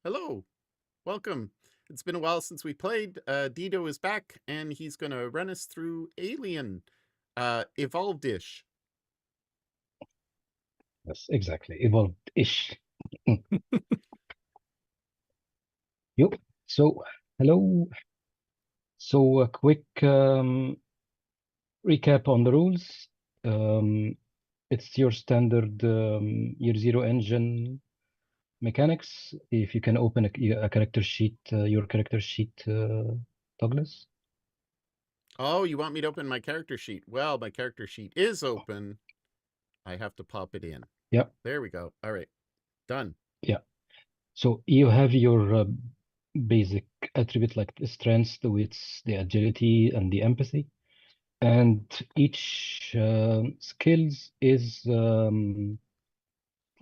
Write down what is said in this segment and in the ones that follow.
Hello, welcome. It's been a while since we played. Dido is back, and he's going to run us through Alien Evolved-ish. Yes, exactly. Evolved-ish. Yo. So, hello. So, a quick recap on the rules. It's your standard year zero engine mechanics. If you can open a character sheet, your character sheet, Douglas. Oh, you want me to open my character sheet? Well, my character sheet is open. I have to pop it in. Yeah, There we go. All right, done. yeah. So you have your basic attribute like the strength, the wits, the agility, and the empathy. And each skills is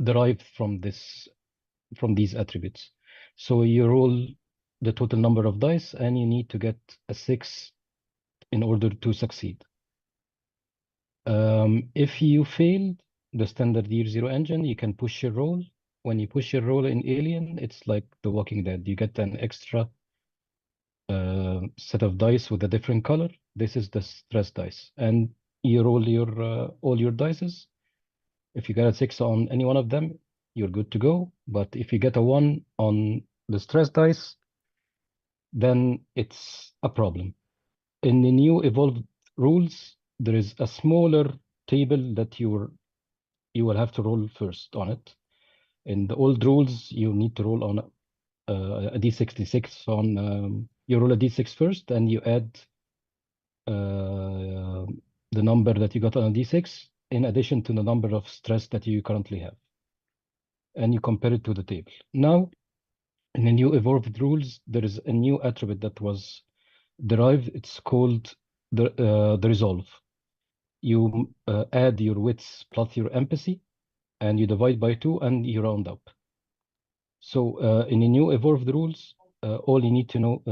derived from these attributes. So you roll the total number of dice, and you need to get a 6 in order to succeed. If you failed the standard year zero engine, you can push your roll. When you push your roll in Alien, it's like The Walking Dead. You get an extra set of dice with a different color. This is the stress dice, and you roll your all your dices. If you get a 6 on any one of them, you're good to go. But if you get a 1 on the stress dice, then it's a problem. In the new evolved rules, there is a smaller table that you will have to roll first on it. In the old rules, you need to roll on a d66 on you roll a d6 first, and you add the number that you got on a d6 in addition to the number of stress that you currently have, and you compare it to the table. Now, in the new evolved rules, there is a new attribute that was derived. It's called the resolve. You add your wits plus your empathy, and you divide by 2, and you round up. So in the new evolved rules, all you need to know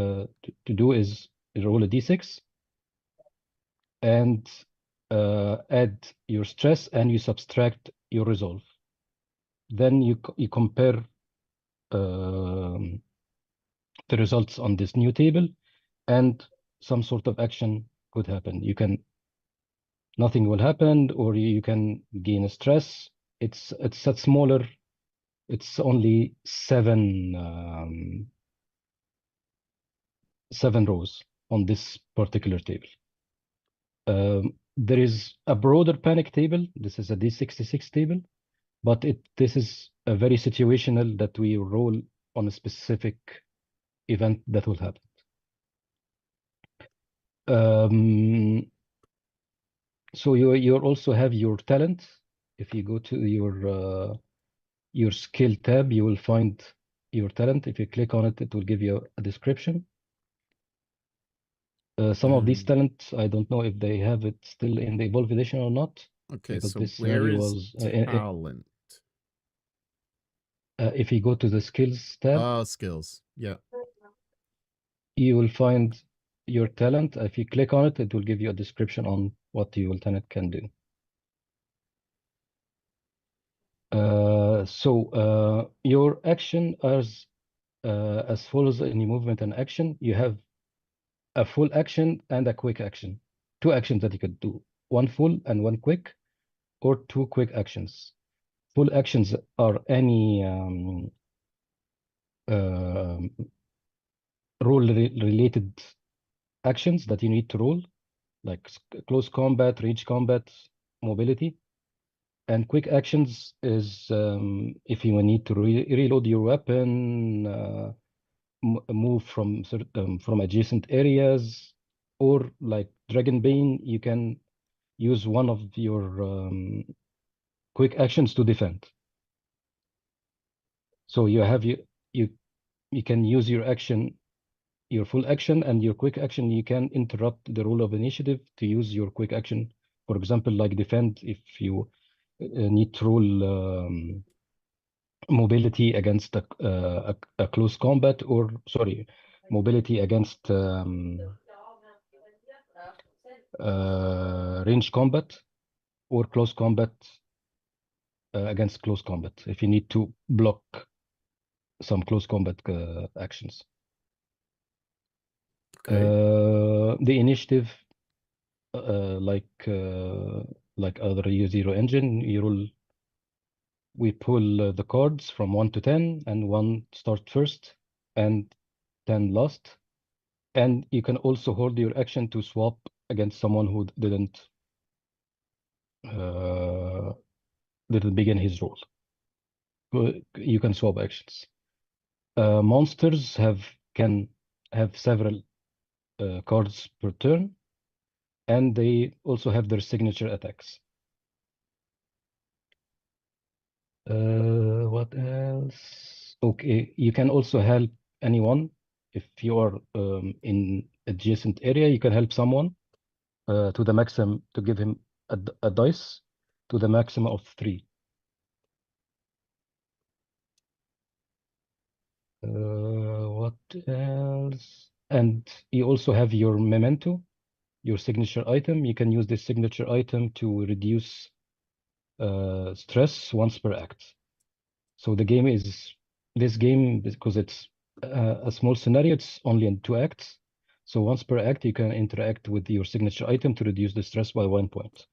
to do is roll a d6 and add your stress, and you subtract your resolve. Then you compare the results on this new table, and some sort of action could happen. Nothing will happen, or you can gain a stress. It's a smaller. It's only seven rows on this particular table. There is a broader panic table. This is a D66 table, but this is a very situational that we roll on a specific event that will happen. So you also have your talent. If you go to your skill tab, you will find your talent. If you click on it, it will give you a description. Some of these talents, I don't know if they have it still in the Evolve edition or not, Okay, because so this where value is was. talent? If you go to the skills tab, Skills. Yeah. you will find your talent. If you click on it, it will give you a description on what your talent can do. So your action as follows in your movement and action. You have a full action and a quick action. Two actions that you could do, one full and one quick, or two quick actions. Full actions are any role-related actions that you need to roll, like close combat, range combat, mobility. And quick actions is if you need to reload your weapon, move from adjacent areas, or like Dragon Bane, you can use one of your quick actions to defend. So you can use your full action and your quick action. You can interrupt the roll of initiative to use your quick action. For example, like defend, if you need to roll mobility against a close combat, or sorry, mobility against range combat, or close combat against close combat. If you need to block some close combat actions. Okay. The initiative, like other U0 engine, we pull the cards from 1 to 10, and 1 start first and 10 last. And you can also hold your action to swap against someone who didn't begin his roll. You can swap actions. Monsters can have several cards per turn, and they also have their signature attacks. What else? Okay, you can also help anyone. If you are in adjacent area, you can help someone to the maximum, to give him a dice to the maximum of 3. What else? And you also have your memento, your signature item. You can use this signature item to reduce stress once per act. So this game, because it's a small scenario, it's only in 2 acts. So once per act, you can interact with your signature item to reduce the stress by 1 point.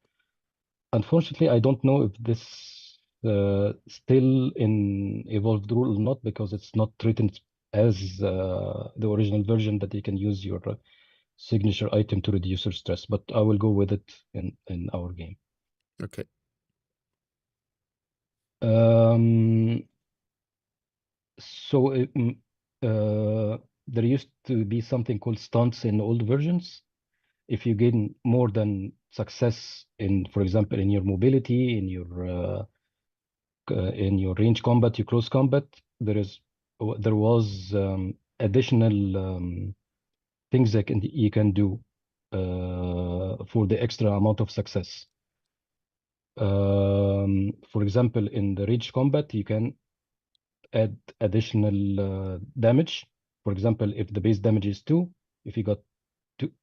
Unfortunately, I don't know if this still in evolved rule or not, because it's not written as the original version that you can use your signature item to reduce your stress. But I will go with it in our game. Okay. So there used to be something called stunts in old versions. If you gain more than success in, for example, in your mobility, in your range combat, your close combat, there was additional things that you can do for the extra amount of success. For example, in the range combat, you can add additional damage. For example, if the base damage is 2, if you got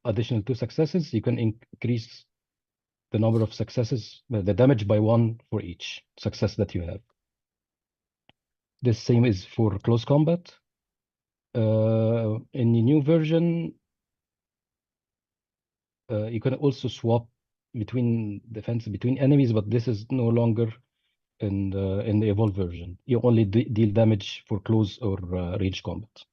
additional 2 successes, you can increase the number of successes, the damage by 1 for each success that you have. The same is for close combat. In the new version, you can also swap between enemies, but this is no longer in the evolved version. You only deal damage for close or range combat.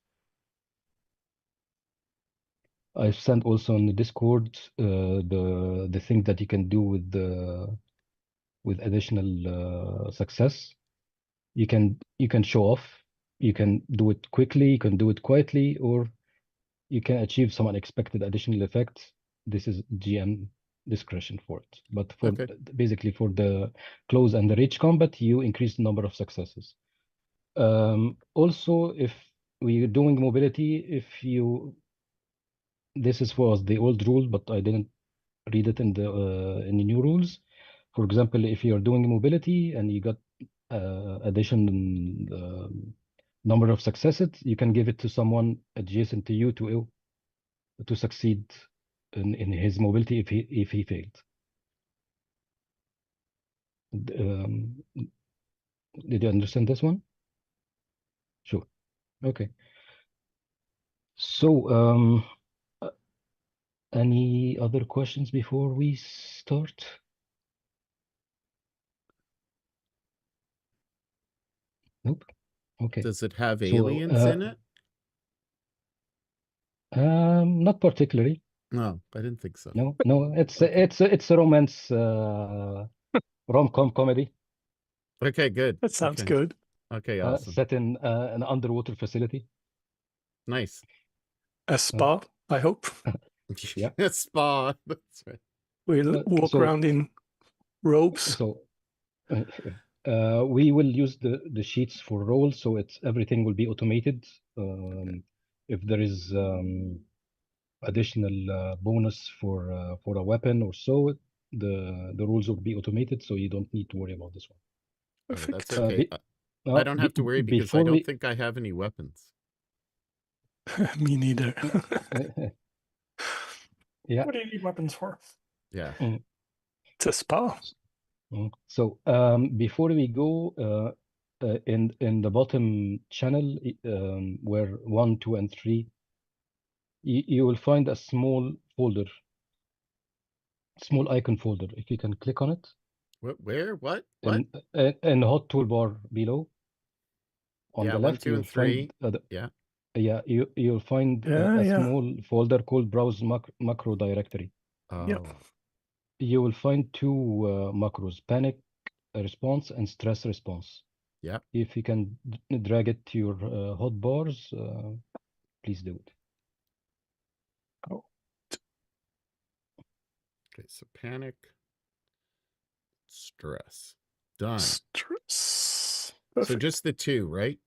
I've sent also on the Discord the thing that you can do with additional success. You can show off. You can do it quickly. You can do it quietly, or you can achieve some unexpected additional effect. This is GM discretion for it. But for basically for the close and the range combat, you increase the number of successes. Also, if we're doing mobility, this was the old rule, but I didn't read it in the new rules. For example, if you're doing mobility and you got additional number of successes, you can give it to someone adjacent to you to succeed in his mobility if he failed. Did you understand this one? Sure. Okay. So any other questions before we start? Nope. Okay. Does it have aliens in it? Not particularly. No, I didn't think so. No. It's a romance rom-com comedy. Okay, good. That sounds good. Okay, awesome. Set in an underwater facility. Nice. A spa, I hope. Yeah. A spa. That's right. We walk around in robes. So we will use the sheets for rolls, so everything will be automated. If there is additional bonus for a weapon or so, the rules will be automated, so you don't need to worry about this one. Perfect. That's okay. I don't have to worry because I don't think I have any weapons. Me neither. Yeah. What do you need weapons for? Yeah. It's a spa. So before we go, in the bottom channel, where 1, 2, and 3, you will find a small folder, small icon folder. If you can click on it, Where? What? in the hot toolbar below, on Yeah, the 1, left, 2, you'll and 3. find Yeah. yeah, you'll find Yeah, a yeah. small folder called Browse Macro Directory. Yep. Oh. You will find two macros: panic response and stress response. Yeah. If you can drag it to your hotbars, please do it. Oh, Okay, so panic, stress. Done. stress. So Perfect. just the 2, right?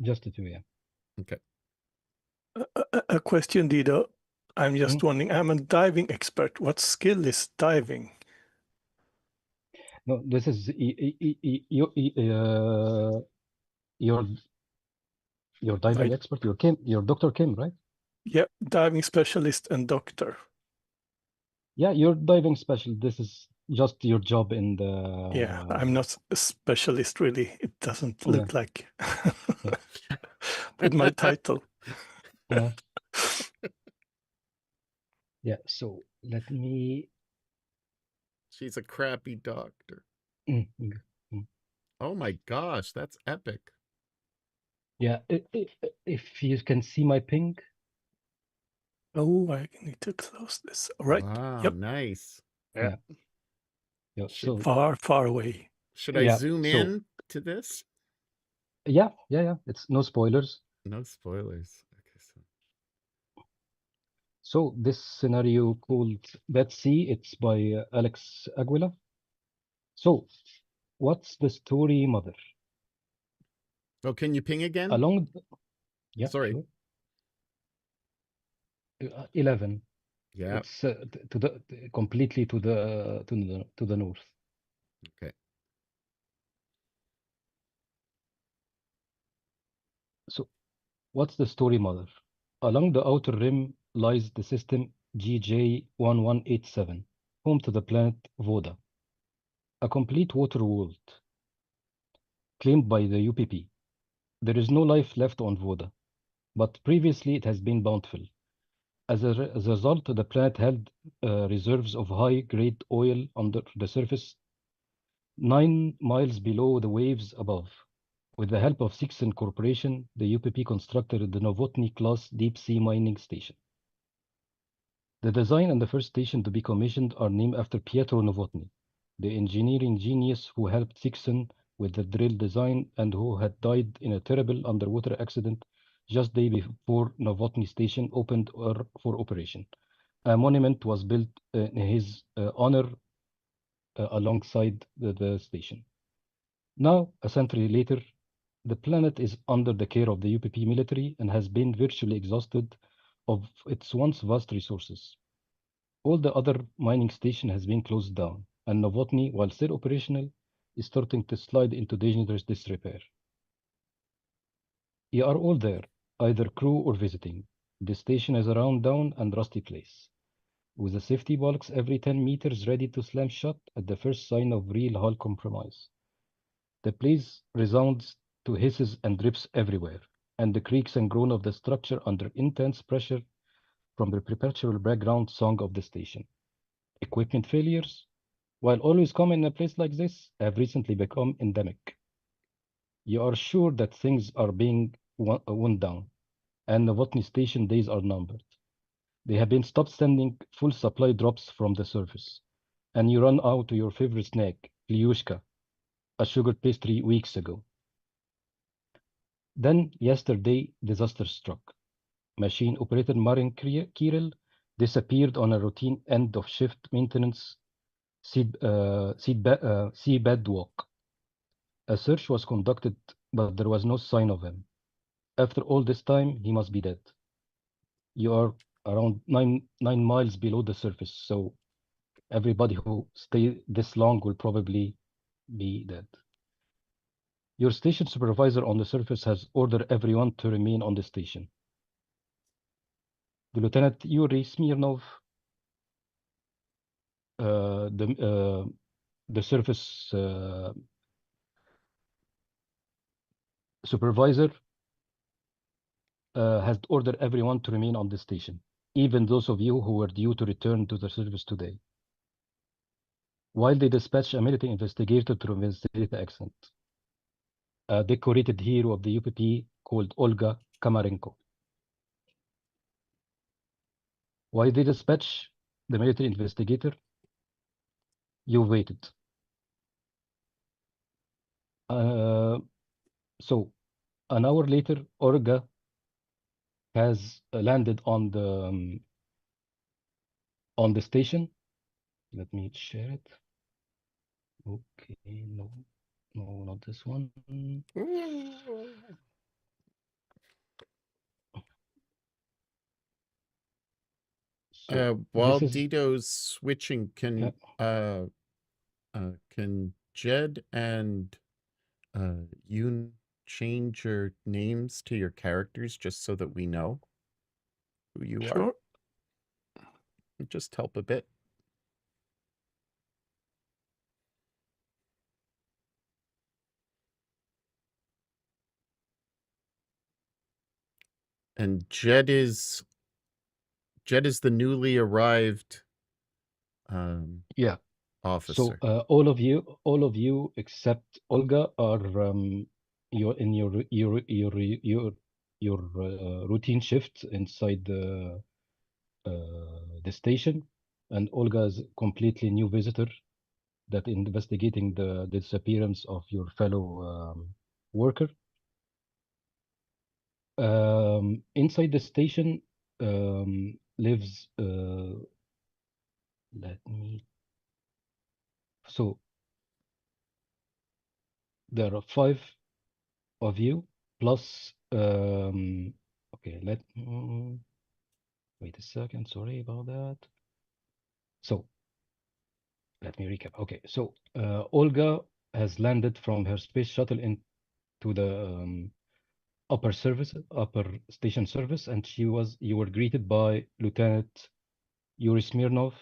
Just the two, yeah. Okay. A question, Dido. I'm just wondering, I'm a diving expert. What skill is diving? No, this is your diving expert, your Dr. Kim, right? Yeah, diving specialist and doctor. Yeah, you're diving special. This is just your job in the. Yeah, I'm not a specialist really. It doesn't look like with my title. Yeah. Yeah, so let me. She's a crappy doctor. Mm, mm, mm. Oh my gosh, that's epic. Yeah, if you can see my ping. Oh, I need to close this. All right. Wow, Yep. nice. Yeah. Yeah, so Far, far away. should I zoom in to this? Yeah. It's no spoilers. No spoilers. Okay, So this scenario called Betsy, it's by Alex Aguila. So, what's the story, Mother? Oh, can you ping again? Yeah, sorry. Sure. 11. Yeah. It's completely to the north. Okay. So, what's the story, Mother? Along the outer rim lies the system GJ1187, home to the planet Voda, a complete water world claimed by the UPP. There is no life left on Voda, but previously it has been bountiful. As a result, the planet held reserves of high-grade oil under the surface 9 miles below the waves above. With the help of Sixen Corporation, the UPP constructed the Novotny-class deep-sea mining station. The design and the first station to be commissioned are named after Pietro Novotny, the engineering genius who helped Sixen with the drill design and who had died in a terrible underwater accident just day before Novotny Station opened for operation. A monument was built in his honor alongside the station. Now, a century later, the planet is under the care of the UPP military and has been virtually exhausted of its once vast resources. All the other mining station has been closed down, and Novotny, while still operational, is starting to slide into dangerous disrepair. You are all there, either crew or visiting. The station is a run-down and rusty place, with the safety bulks every 10 meters ready to slam shut at the first sign of real hull compromise. The place resounds to hisses and drips everywhere, and the creaks and groan of the structure under intense pressure from the perpetual background song of the station. Equipment failures, while always common in a place like this, have recently become endemic. You are sure that things are being wound down, and Novotny station days are numbered. They have been stopped sending full supply drops from the surface, and you run out to your favorite snack, Pliushka, a sugar pastry weeks ago. Then, yesterday, disaster struck. Machine operator Marin Kirill disappeared on a routine end-of-shift maintenance seabed walk. A search was conducted, but there was no sign of him. After all this time, he must be dead. You are around 9 miles below the surface, so everybody who stay this long will probably be dead. Your station supervisor on the surface has ordered everyone to remain on the station. The Lieutenant Yuri Smirnov, the surface supervisor has ordered everyone to remain on the station, even those of you who were due to return to the service today, while they dispatch a military investigator to investigate the accident. A decorated hero of the UPP called Olga Kamarenko. Why they dispatch the military investigator? You waited. So an hour later, Olga has landed on the station. Let me share it. Okay, no, not this one. So While this is Dito's switching, can Jed and Yoon change your names to your characters just so that we know who you are? Sure. It'd just help a bit. And Jed is the newly arrived yeah. officer. So all of you except Olga are you're in your routine shift inside the station, and Olga is a completely new visitor that investigating the disappearance of your fellow worker. Inside the station lives so there are 5 of you plus okay, wait a second, sorry about that. So let me recap. Okay, so Olga has landed from her space shuttle into the upper station service, and you were greeted by Lieutenant Yuri Smirnov,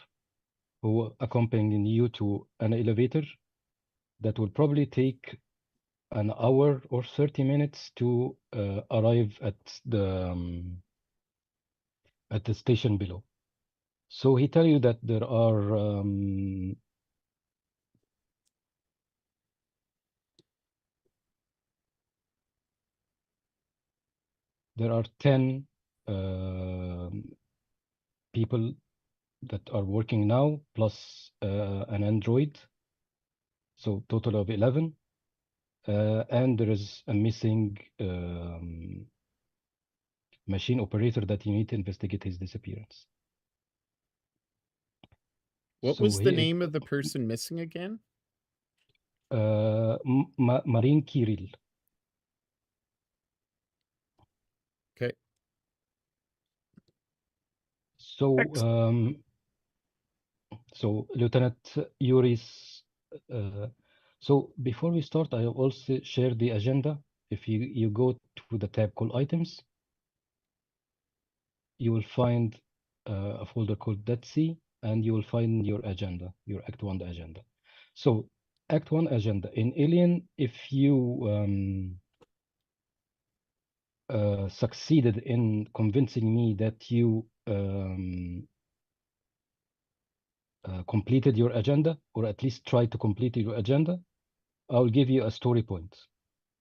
who accompanied you to an elevator that will probably take an hour or 30 minutes to arrive at the station below. So he tell you that there are there are 10 people that are working now, plus an android, so total of 11. And there is a missing machine operator that you need to investigate his disappearance. What So was the name of the person missing again? Marine Kirill. Okay. So so Lieutenant Yuri's so before we start, I also share the agenda. If you go to the tab called items, you will find a folder called .c, and you will find your agenda, your Act 1 agenda. So Act 1 agenda in Alien, if you succeeded in convincing me that you completed your agenda, or at least tried to complete your agenda, I'll give you a story point.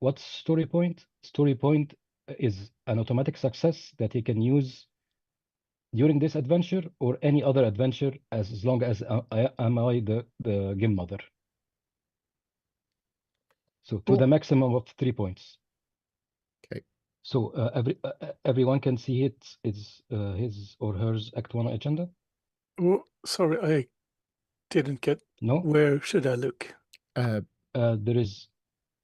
What's story point? Story point is an automatic success that you can use during this adventure or any other adventure, as long as I am the game mother. So to the maximum of 3 points. Okay. So everyone can see his or hers Act 1 agenda? Oh, sorry, I didn't get. No? Where should I look? There is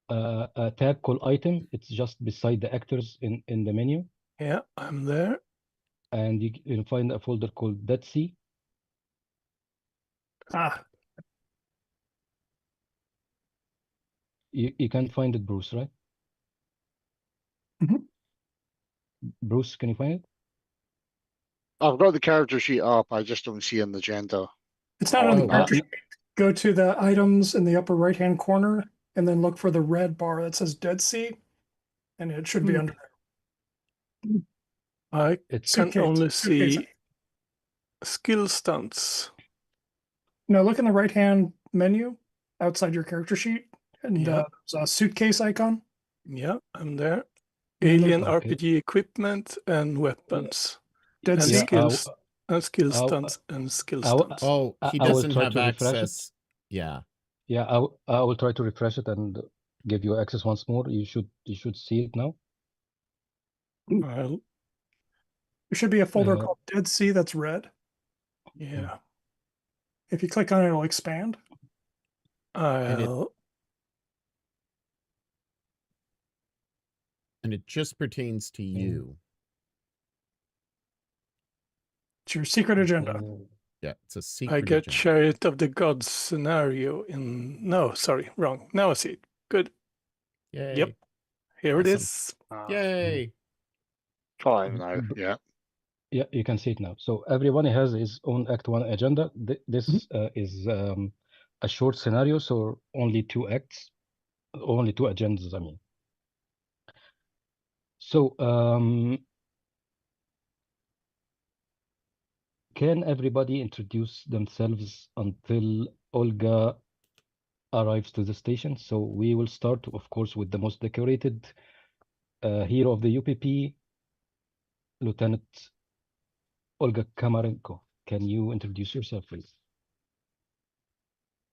a tab called item. It's just beside the actors in the menu. Yeah, I'm there. And you'll find a folder called .c. Ah, You can find it, Bruce, right? Mhm. Bruce, can you find it? I've got the character sheet up. I just don't see an agenda. It's not on the Oh, character sheet. Go to the items in the upper right-hand corner and then look for the red bar that says Dead Sea. and it should be Hmm. under there. I It's can Suitcase, only suitcase. see skill stunts. No, look in the right-hand menu outside your character sheet, and Yeah. there's a suitcase icon. Yeah, I'm there. And then Alien Okay. RPG equipment and weapons. Dead And Sea. skills and skill I'll- stunts and skill I'll- stunts. Oh, I- he I will doesn't try have to refresh it. access. Yeah. Yeah, I will try to refresh it and give you access once more. You should see it now. Well, There should be a folder Uh, called Dead Sea that's red. yeah. If you click on it, it'll expand. I'll And it just pertains to you. It's your secret agenda. Yeah, it's a secret. I get agenda. Chariot of the Gods scenario in. No, sorry, wrong. Now I see it. Good. Yay. Yep. Here it Awesome. is. Yay. Fine now. B- Yeah. Yeah, you can see it now. So everyone has his own Act 1 agenda. This is a short scenario, so only 2 acts, only 2 agendas, I mean. So, can everybody introduce themselves until Olga arrives to the station? So we will start, of course, with the most decorated hero of the UPP, Lieutenant Olga Kamarenko. Can you introduce yourself, please?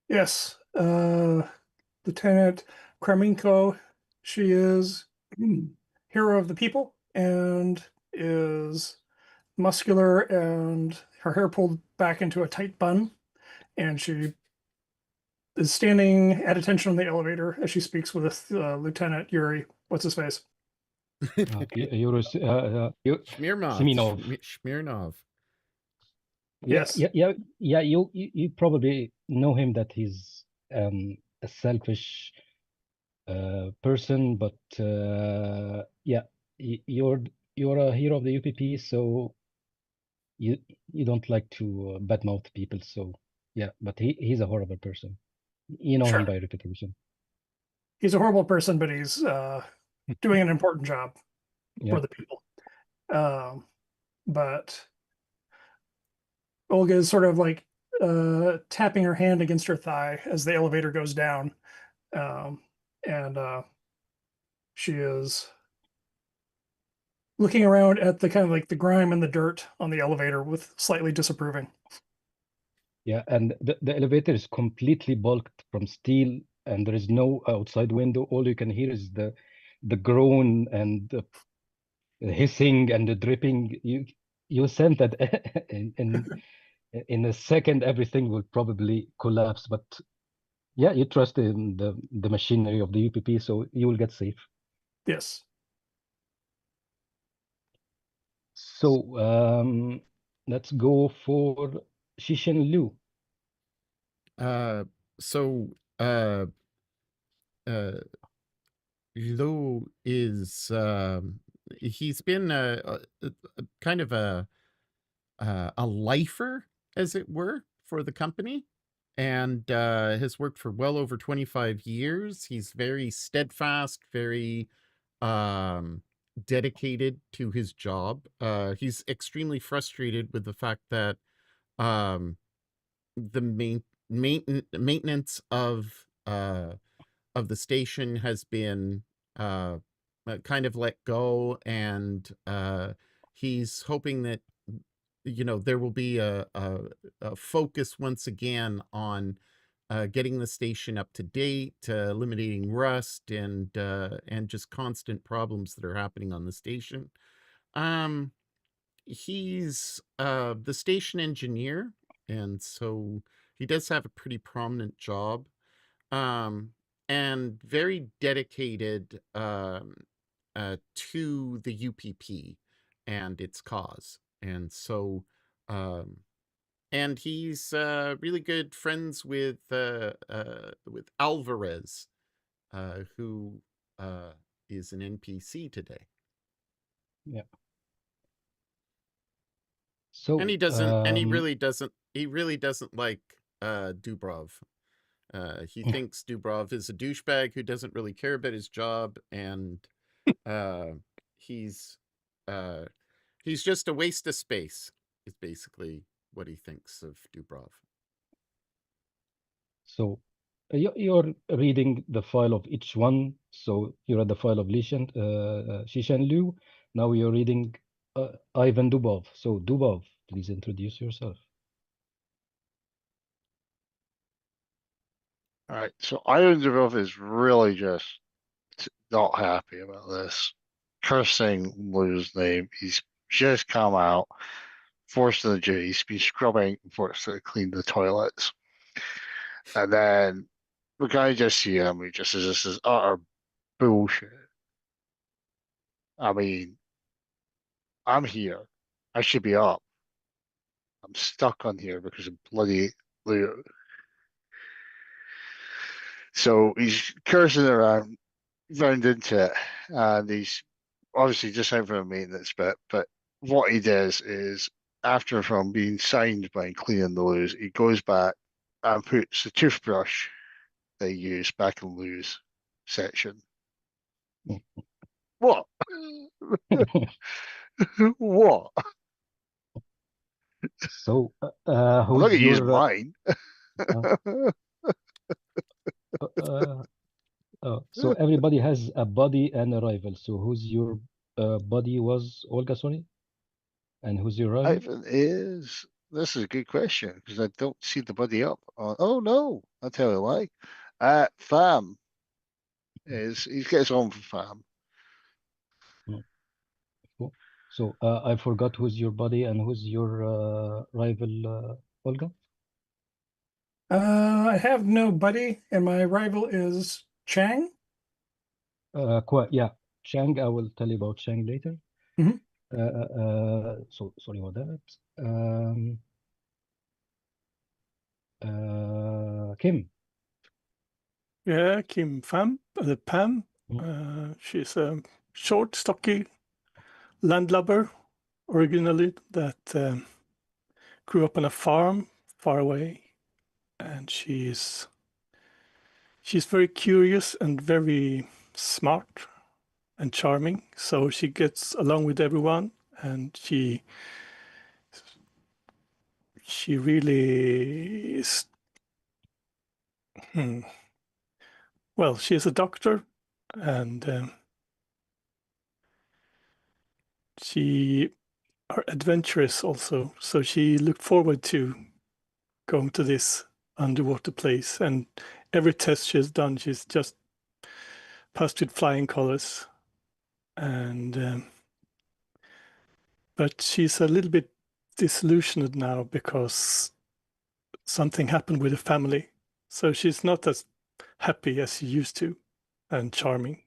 Yes, Lieutenant Kraminko. She is hero of the people and is muscular, and her hair pulled back into a tight bun, and she is standing at attention on the elevator as she speaks with Lieutenant Yuri. What's his face? Yuri Smirnov. Smirnov. Smirnov. Yes. Yeah. You probably know him that he's a selfish person, but yeah, you're a hero of the UPP, so you don't like to badmouth people. So yeah, but he's a horrible person. You know Sure. him by reputation. He's a horrible person, but he's doing an important job Yeah. for the people. But Olga is sort of like tapping her hand against her thigh as the elevator goes down. And she is looking around at the kind of like the grime and the dirt on the elevator with slightly disapproving. Yeah, and the elevator is completely bulked from steel, and there is no outside window. All you can hear is the groan and the hissing and the dripping. You sense that in a second everything will probably collapse. But yeah, you trust in the machinery of the UPP, so you will get safe. Yes. So let's go for Shishin Liu. Lo is he's been a kind of a lifer, as it were, for the company, and has worked for well over 25 years. He's very steadfast, very dedicated to his job. He's extremely frustrated with the fact that the maintenance of the station has been kind of let go, and he's hoping that there will be a focus once again on getting the station up to date, eliminating rust, and just constant problems that are happening on the station. He's the station engineer, and so he does have a pretty prominent job, and very dedicated to the UPP and its cause. And so and he's really good friends with Alvarez, who is an NPC today. Yeah. So And he doesn't and he really doesn't like Dubrov. He thinks Dubrov is a douchebag who doesn't really care about his job, and he's just a waste of space, is basically what he thinks of Dubrov. So you're reading the file of each one. So you read the file of Shishan Liu. Now you're reading Ivan Dubov. So Dubov, please introduce yourself. All right, so Ivan Dubov is really just not happy about this. Cursing Lou's name. He's just come out, forced into the duty. He's been scrubbing, forced to clean the toilets. And then the guy just see him, he just says, this is utter bullshit. I mean, I'm here. I should be up. I'm stuck on here because of bloody Lou. So he's cursing around into it, and he's obviously just out for a maintenance bit. But what he does is, after from being signed by cleaning the loos, he goes back and puts the toothbrush they use back in Lou's section. What? What? So I'm not who's gonna use your mine. so everybody has a buddy and a rival. So who's your buddy was Olga, sorry? And who's your rival? Ivan is. This is a good question because I don't see the buddy up. Oh no, I'll tell you why. Fam is he gets on for Fam. Cool. So I forgot who's your buddy and who's your rival, Olga? I have no buddy, and my rival is Chang. Yeah, Chang. I will tell you about Chang later. Mhm. So sorry about that. Kim. Yeah, Kim Pham, Pam. Mm. She's a short, stocky landlubber originally that grew up on a farm far away, and she's very curious and very smart and charming. So she gets along with everyone, and she really is. Well, she is a doctor, and she are adventurous also. So she looked forward to going to this underwater place, and every test she's done, she's just passed with flying colors. And but she's a little bit disillusioned now because something happened with the family. So she's not as happy as she used to, and charming.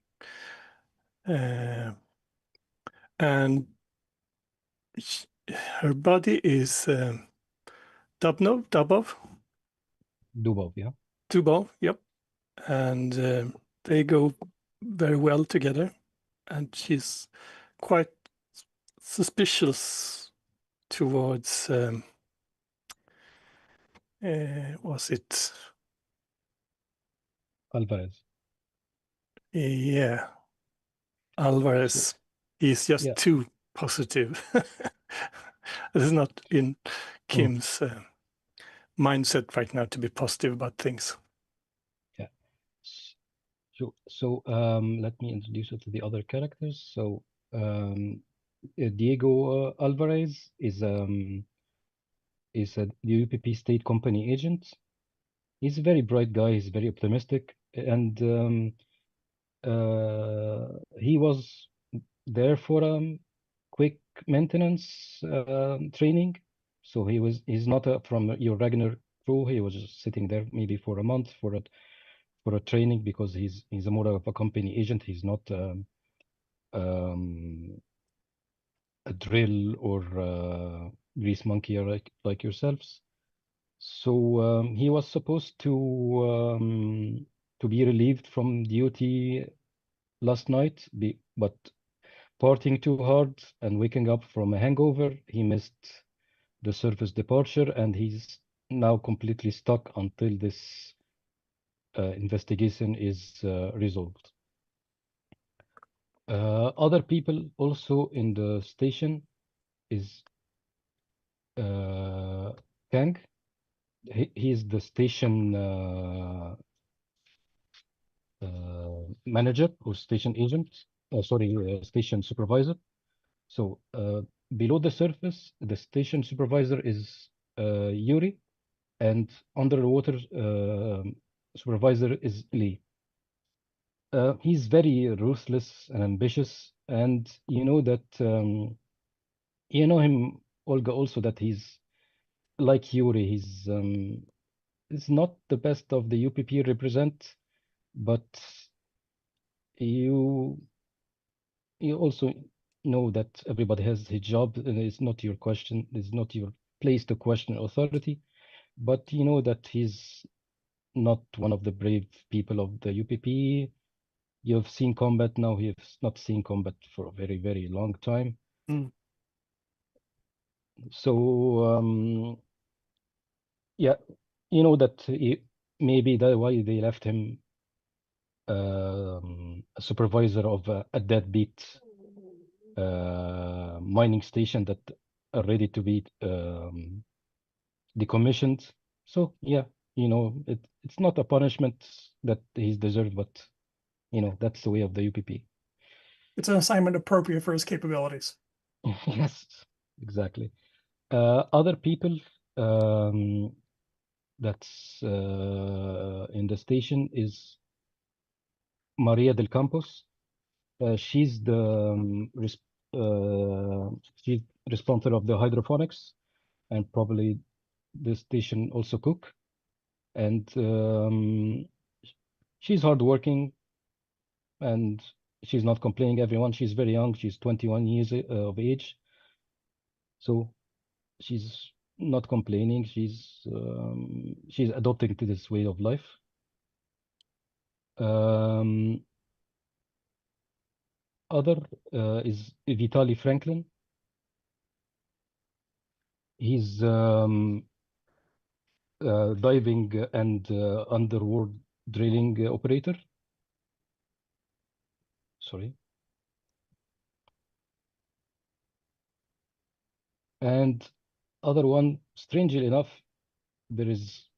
And her buddy is Dubov. Dubov, yeah. Dubov, yep. And they go very well together. And she's quite suspicious towards was it Alvarez. Yeah, Alvarez. So, He's just yeah. too positive. This is not in Kim's mindset right now to be positive about things. Yeah. So let me introduce you to the other characters. So Diego Alvarez is a UPP state company agent. He's a very bright guy. He's very optimistic, and he was there for quick maintenance training. So he's not from your regular crew. He was just sitting there maybe for a month for a training because he's a more of a company agent. He's not a drill or grease monkey like yourselves. So he was supposed to be relieved from duty last night, but partying too hard and waking up from a hangover, he missed the surface departure, and he's now completely stuck until this investigation is resolved. Other people also in the station is Kang. He's the station manager or station agent. Station supervisor. So below the surface, the station supervisor is Yuri, and underwater supervisor is Lee. He's very ruthless and ambitious, and you know that you know him, Olga, also that he's like Yuri. He's not the best of the UPP represent, but you also know that everybody has his job, and it's not your question. It's not your place to question authority, but you know that he's not one of the brave people of the UPP. You've seen combat now. He's not seen combat for a very, very long time. Mm. So yeah, you know that maybe that's why they left him a supervisor of a deadbeat mining station that are ready to be decommissioned. So yeah, you know, it's not a punishment that he's deserved, but you know, that's the way of the UPP. It's an assignment appropriate for his capabilities. Yes, exactly. Other people that's in the station is Maria del Campos. She's she's responsible of the hydroponics and probably the station also cook. And she's hardworking and she's not complaining everyone. She's very young. She's 21 years of age. So she's not complaining. She's adopting to this way of life. Other is Vitaly Franklin. He's diving and underwater drilling operator. Sorry. And other one, strangely enough, there is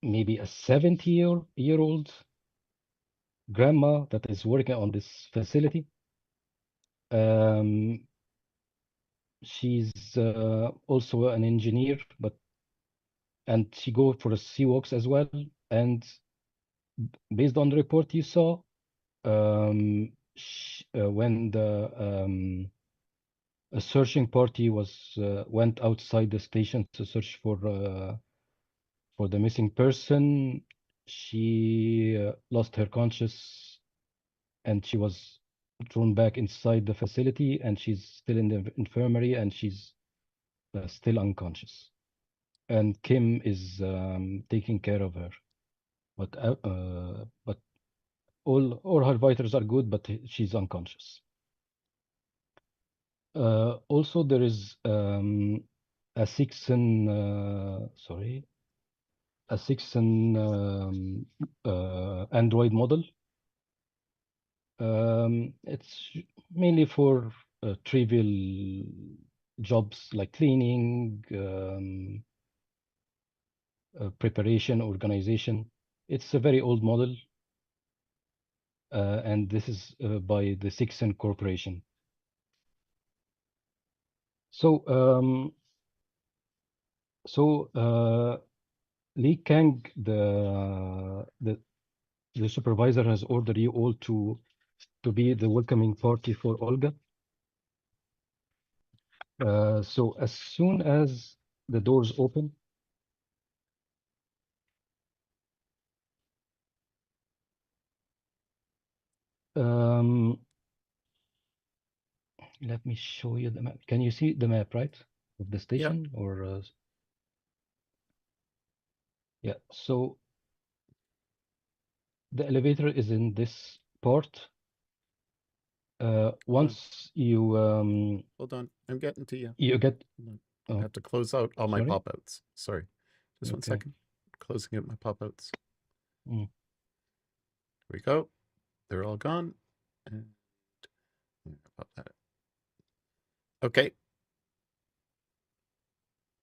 maybe a 70-year-old grandma that is working on this facility. She's also an engineer, and she go for the sea walks as well. And based on the report you saw, when a searching party went outside the station to search for the missing person, she lost her conscious, and she was thrown back inside the facility, and she's still in the infirmary, and she's still unconscious. And Kim is taking care of her, but all her vitals are good, but she's unconscious. Also, there is a Sixon Android model. It's mainly for trivial jobs like cleaning, preparation, organization. It's a very old model, and this is by the Sixon Corporation. So, Lee Kang, the supervisor, has ordered you all to be the welcoming party for Olga. So as soon as the doors open, let me show you the map. Can you see the map, right, of the station? Or yeah, so the elevator is in this part. Once you Hold on, I'm getting to you. you get Hold on. oh, I have to close out all my sorry? pop-outs. Sorry. Just one Okay. second. Closing out my pop-outs. Mm. Here we go. They're all gone. And Pop that. Okay.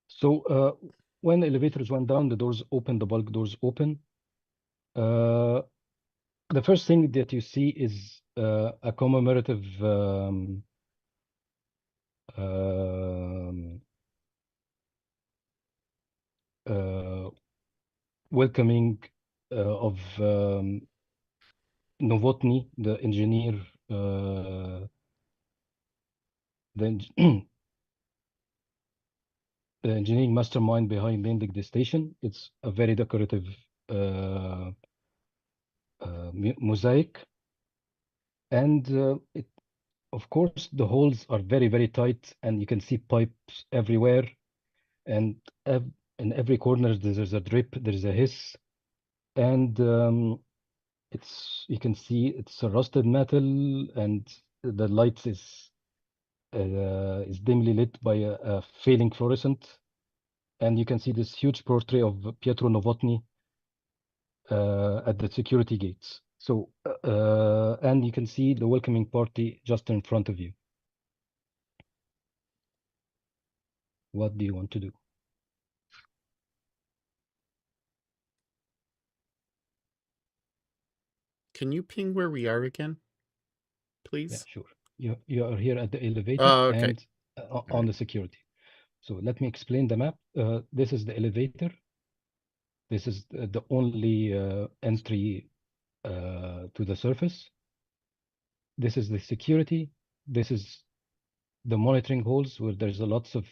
So when the elevators went down, the doors open, the bulk doors open. The first thing that you see is a commemorative welcoming of Novotny, the engineer, the engineering mastermind behind building the station. It's a very decorative mosaic, and it, of course, the holes are very, very tight, and you can see pipes everywhere, and in every corner there's a drip, there's a hiss, and you can see it's a rusted metal, and the light is dimly lit by a failing fluorescent, and you can see this huge portrait of Pietro Novotny at the security gates. So, and you can see the welcoming party just in front of you. What do you want to do? Can you ping where we are again, Yeah, please? sure. You are here at the elevator Oh, okay. and on the security. So let me explain the map. This is the elevator. This is the only entry to the surface. This is the security. This is the monitoring holes where there's a lots of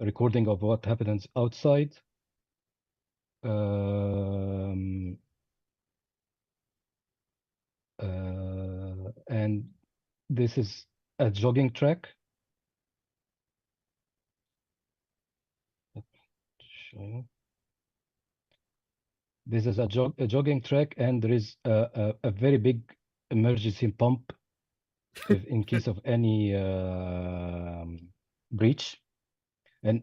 recording of what happens outside. And this is a jogging track. Let me show you. This is a jogging track, and there is a very big emergency pump in case of any breach. And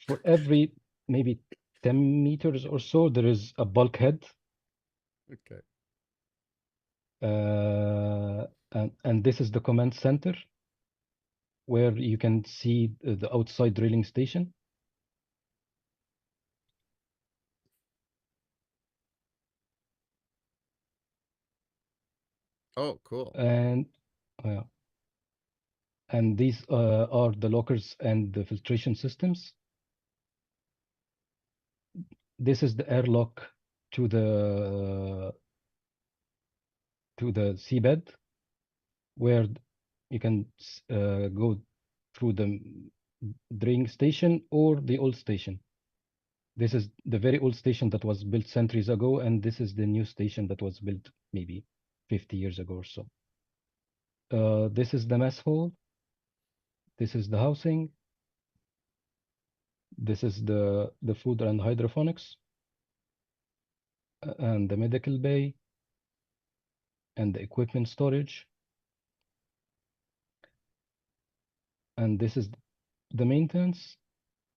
for every maybe 10 meters or so, there is a bulkhead. Okay. And this is the command center, where you can see the outside drilling station. Oh, cool. And these are the lockers and the filtration systems. This is the airlock to the seabed, where you can go through the drilling station or the old station. This is the very old station that was built centuries ago, and this is the new station that was built maybe 50 years ago or so. This is the mess hall. This is the housing. This is the food and hydroponics, and the medical bay, and the equipment storage. And this is the maintenance.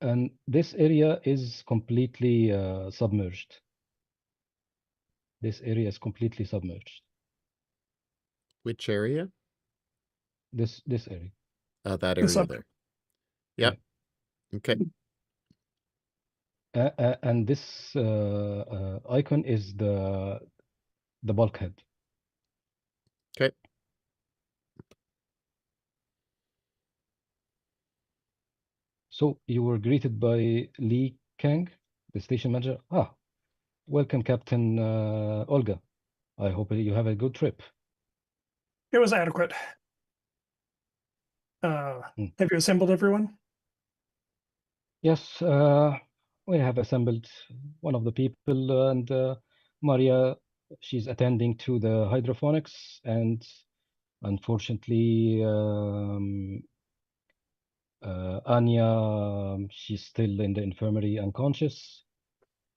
And this area is completely submerged. This area is completely submerged. Which area? This area. That The area sub- there. Yep. Okay. And this icon is the bulkhead. Okay. So you were greeted by Lee Kang, the station manager. Welcome, Captain Olga. I hope you have a good trip. It was adequate. Have you assembled everyone? Yes, we have assembled one of the people, and Maria, she's attending to the hydroponics, and unfortunately, Anya, she's still in the infirmary unconscious,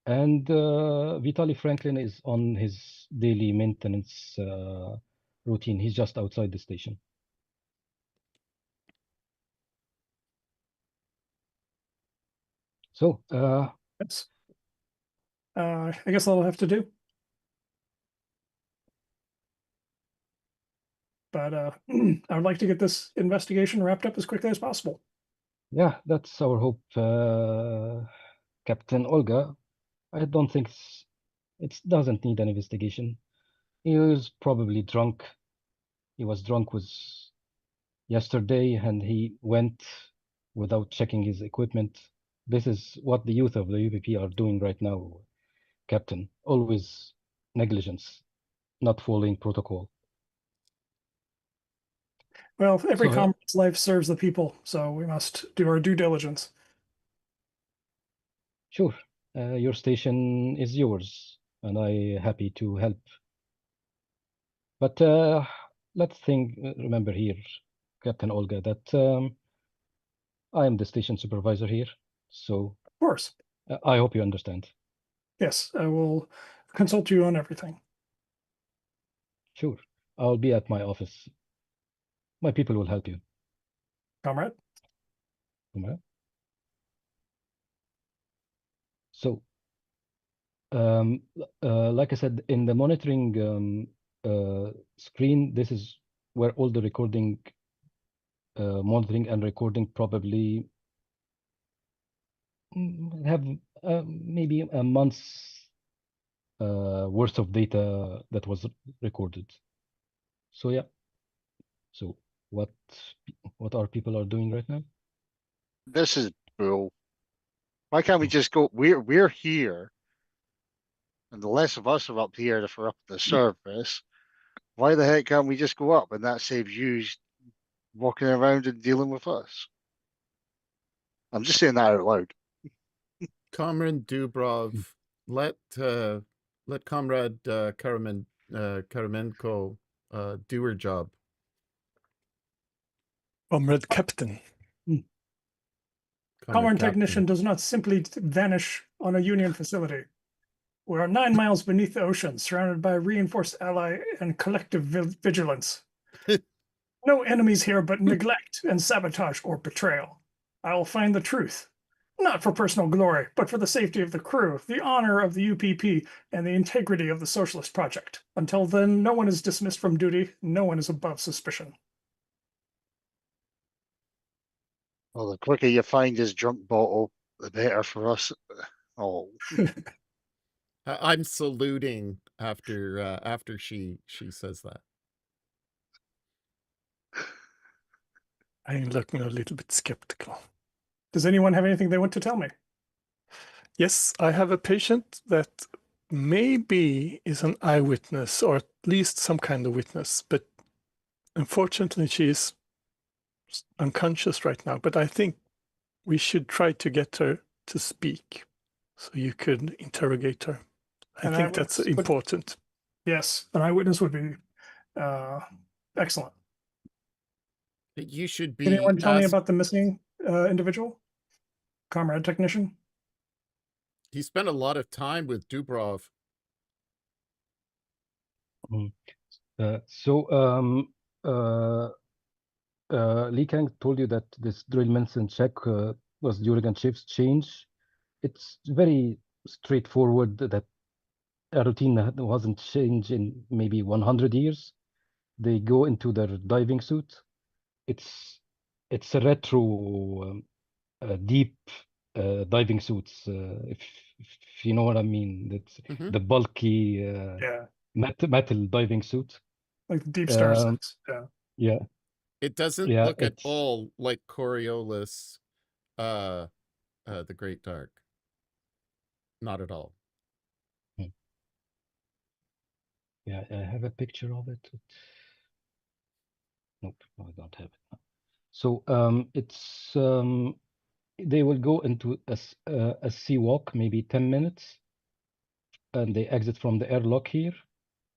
and Vitaly Franklin is on his daily maintenance routine. He's just outside the station. So, Yes. I guess I'll have to do. But I would like to get this investigation wrapped up as quickly as possible. Yeah, that's our hope, Captain Olga. I don't think it doesn't need an investigation. He was probably drunk. He was drunk yesterday, and he went without checking his equipment. This is what the youth of the UPP are doing right now, Captain. Always negligence, not following protocol. Well, every So, comrade's life serves the people, so we must do our due diligence. sure, your station is yours, and I happy to help. But let's remember here, Captain Olga, that I am the station supervisor here, so Of course. I hope you understand. Yes, I will consult you on everything. Sure, I'll be at my office. My people will help you. Comrade? Comrade. So, like I said, in the monitoring screen, this is where all the monitoring and recording probably have maybe a month's worth of data that was recorded. So yeah. So what our people are doing right now? This is bull. Why can't we just go? We're here, and the less of us are up here if we're up at the surface. Why the heck can't we just go up, and that saves you walking around and dealing with us? I'm just saying that out loud. Comrade Dubrov, let Comrade Karamenko do her job. Comrade Captain. Comrade Captain. Technician does not simply vanish on a Union facility. We are 9 miles beneath the ocean, surrounded by reinforced ally and collective vigilance. No enemies here but neglect and sabotage or betrayal. I will find the truth, not for personal glory, but for the safety of the crew, the honor of the UPP, and the integrity of the Socialist Project. Until then, no one is dismissed from duty, no one is above suspicion. Well, the quicker you find his drunk bottle, the better for us. Oh, I'm saluting after she says that. I'm looking a little bit skeptical. Does anyone have anything they want to tell me? Yes, I have a patient that maybe is an eyewitness or at least some kind of witness, but unfortunately she is unconscious right now. But I think we should try to get her to speak so you could interrogate her. I An think that's eyewitness would- important. Yes, an eyewitness would be excellent. You should be. Can anyone tell me asked- about the missing individual? Comrade Technician? He spent a lot of time with Dubrov. Li Kang told you that this drill medicine check was during a shift change. It's very straightforward that a routine that wasn't changed in maybe 100 years. They go into their diving suit. It's a retro deep diving suits, if you know what I mean. That's Mhm. the bulky Yeah, metal diving suit. like the Deep Star Um, sets. Yeah. Yeah, It doesn't Yeah, look at it's- all like Coriolis, the Great Dark. Not at all. yeah. I have a picture of it. Nope, I don't have it. So it's they will go into a sea walk, maybe 10 minutes, and they exit from the airlock here,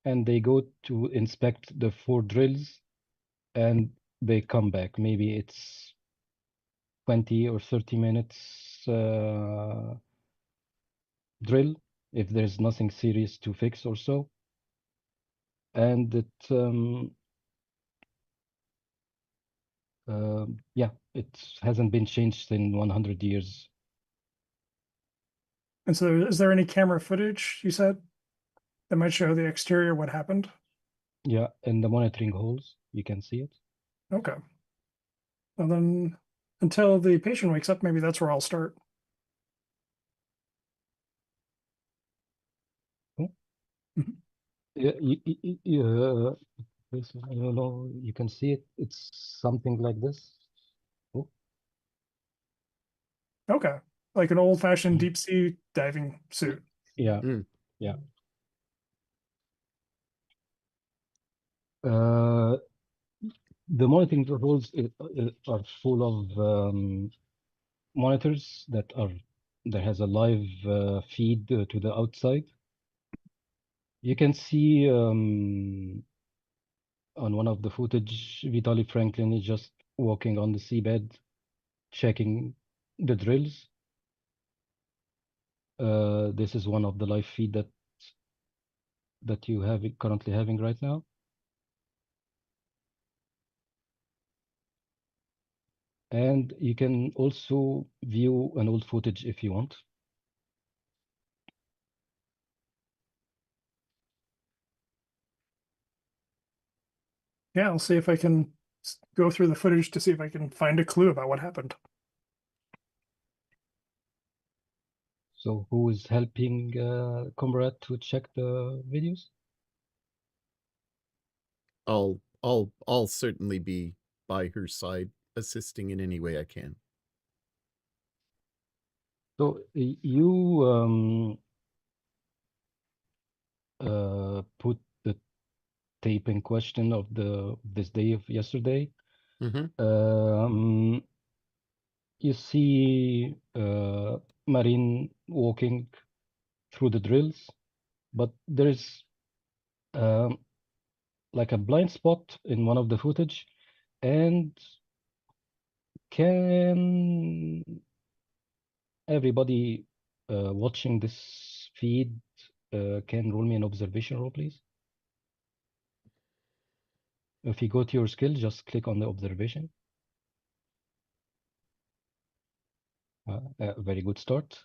and they go to inspect the 4 drills, and they come back. Maybe it's 20 or 30 minutes drill if there's nothing serious to fix or so. And it yeah, it hasn't been changed in 100 years. And so is there any camera footage, you said, that might show the exterior, what happened? Yeah, in the monitoring holes, you can see it. Okay. And then until the patient wakes up, maybe that's where I'll start. Yeah, this, you can see it. It's something like this. Oh, Okay. Like an old fashioned Mhm. deep sea diving suit. yeah, Mm. yeah. Uh, the monitoring holes are full of monitors that has a live feed to the outside. You can see on one of the footage, Vitaly Franklin is just walking on the seabed, checking the drills. This is one of the live feed that you have currently having right now. And you can also view an old footage if you want. Yeah, I'll see if I can go through the footage to see if I can find a clue about what happened. So who is helping Comrade to check the videos? I'll certainly be by her side, assisting in any way I can. So you put the tape in question of this day of yesterday. Mm-hmm. You see Marine walking through the drills, but there is like a blind spot in one of the footage, and can everybody watching this feed can roll me an observation roll, please? If you go to your skill, just click on the observation. Very good start.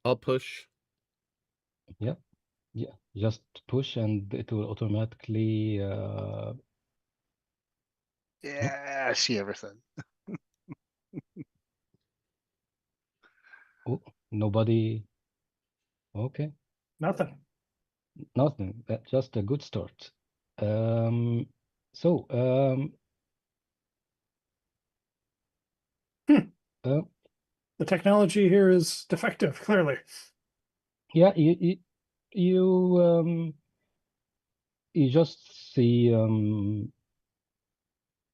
I'll push. Yeah, just push and it will automatically Yeah, I see everything. oh, nobody. Okay, Nothing. nothing. Just a good start. Um, so Hmm. uh, The technology here is defective, clearly. yeah, you just see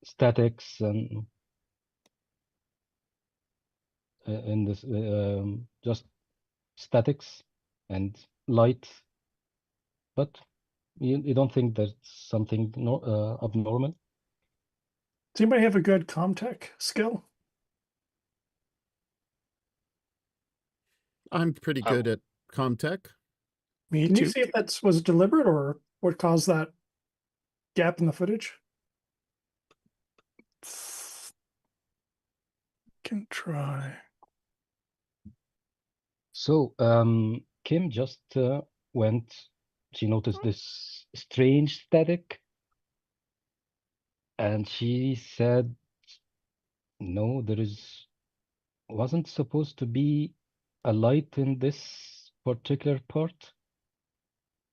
statics and in this just statics and light, but you don't think that's something abnormal? Does anybody have a good Comtech skill? I'm pretty good at Comtech. Me Can you too. see if that was deliberate or what caused that gap in the footage? Can try. So Kim just went. She noticed this strange static, and she said, "No, wasn't supposed to be a light in this particular part,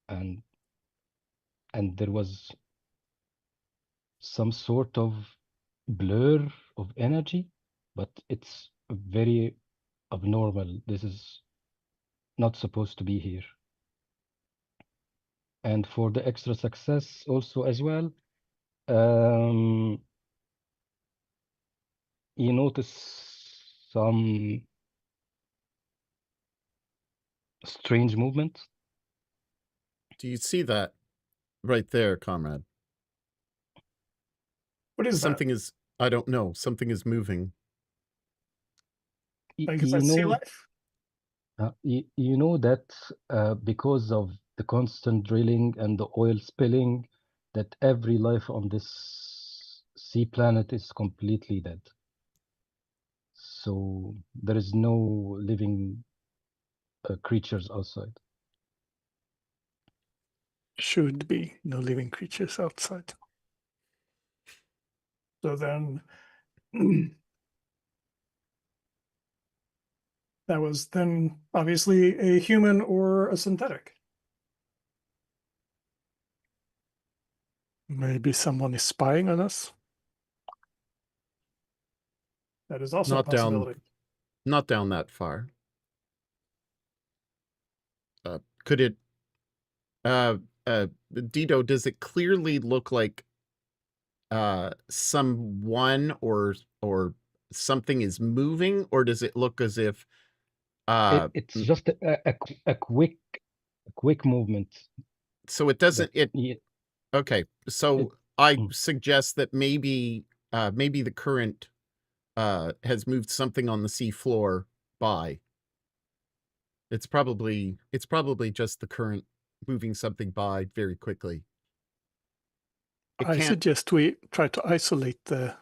and there was some sort of blur of energy, but it's very abnormal. This is not supposed to be here." And for the extra success also as well, you notice some strange movement. Do you see that right there, comrade? What is Something is, I don't know, something is moving. that? Like, is that sea life? You know that because of the constant drilling and the oil spilling, that every life on this sea planet is completely dead. So there is no living creatures outside. should be no living creatures outside. So then that was then obviously a human or a synthetic. Maybe someone is spying on us. That is also a Not down- possibility. Not down that far. Could it Dito, does it clearly look like someone or something is moving, or does it look as if It's just a quick movement. so it doesn't it Yeah, okay, so I Mm. suggest that maybe the current has moved something on the sea floor by. It's probably just the current moving something by very quickly. It I can't suggest we try to isolate the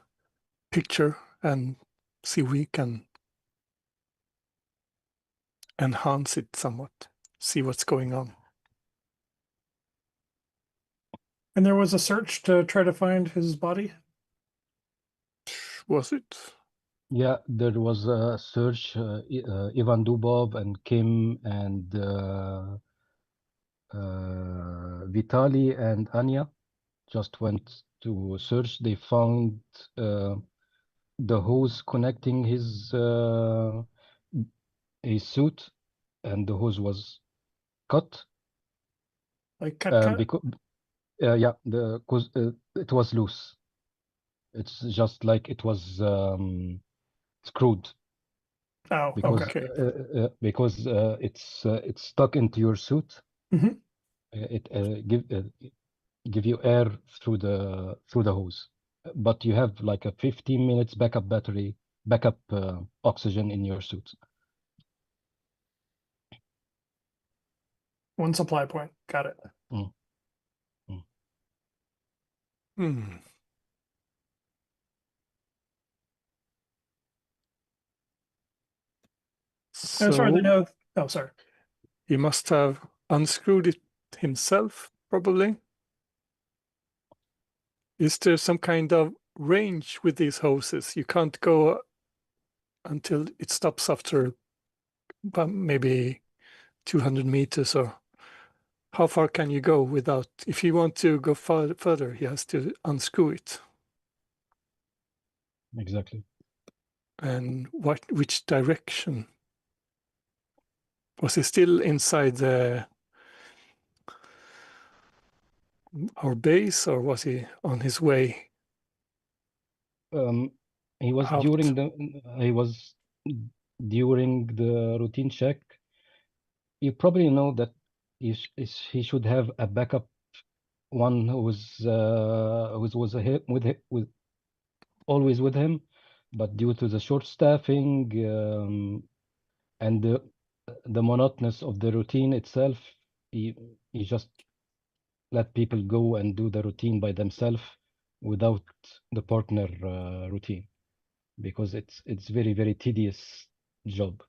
picture and see if we can enhance it somewhat, see what's going on. And there was a search to try to find his body. Was it? yeah, there was a search. Ivan Dubov and Kim and Vitali and Anya just went to search. They found the hose connecting his suit, and the hose was cut. Like cut. Because yeah, cause it was loose. It's just like it was screwed Oh, because okay. it's stuck into your suit. Mhm. It give you air through the hose, but you have like a 15 minutes backup oxygen in your suit. One supply point. Got it. Hmm. And as far as I So know, oh, sorry. he must have unscrewed it himself, probably. Is there some kind of range with these hoses? You can't go until it stops after about maybe 200 meters, or how far can you go without, if you want to go further, he has to unscrew it. Exactly. And which direction? Was he still inside our base, or was he on his way He was out? during the routine check. You probably know that he should have a backup one who was always with him, but due to the short staffing and the monotonous of the routine itself, he just let people go and do the routine by themselves without the partner routine, because it's very, very tedious job.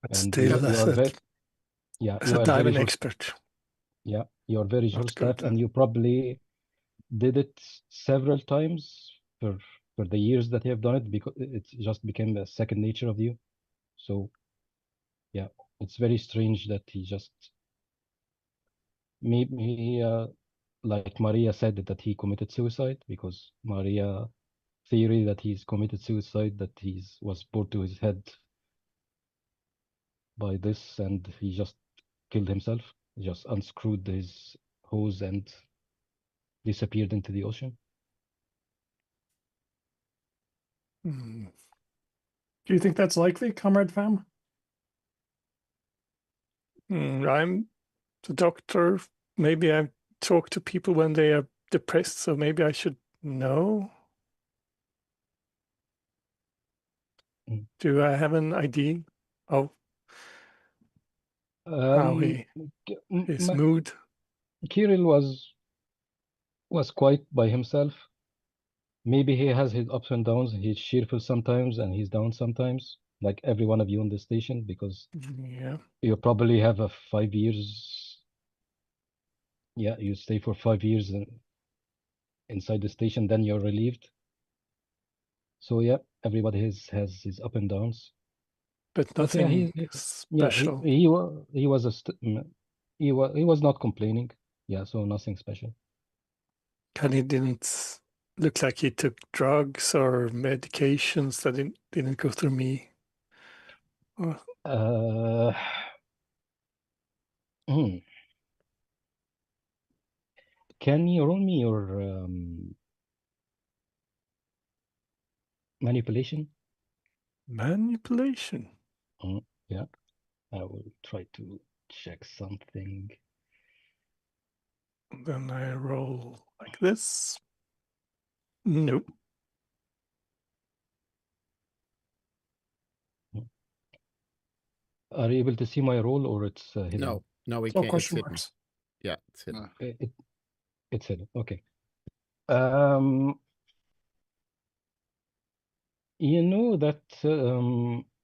But And still, you are very, yeah, as you a are very diving short, expert. yeah, you are very Not short good. staff, and you probably did it several times for the years that you have done it, because it just became a second nature of you. So yeah, it's very strange that he just maybe like Maria said that he committed suicide, because Maria theory that he's committed suicide, that was bored to his head by this, and he just killed himself. He just unscrewed his hose and disappeared into the ocean. Hmm. Do you think that's likely, Comrade Pham? I'm the doctor. Maybe I talk to people when they are depressed, so maybe I should know. Mm. Do I have an idea of how his mood? Kirill was quite by himself. Maybe he has his ups and downs. He's cheerful sometimes and he's down sometimes, like every one of you on the station, because Yeah. you probably have a 5 years Yeah, you stay for 5 years inside the station, then you're relieved. So yeah, everybody has his up and downs. But But yeah, nothing yeah, special. he was he was not complaining. Yeah, so nothing special. And he didn't look like he took drugs or medications that didn't go through me. Or, Hmm. Can you roll me your manipulation? manipulation. Yeah, I will try to check something. Then I roll like this. Nope. Are you able to see my roll, or it's hidden? No, we Oh, can't. It's question hidden. marks. Yeah, it's hidden. It's hidden. Okay. You know that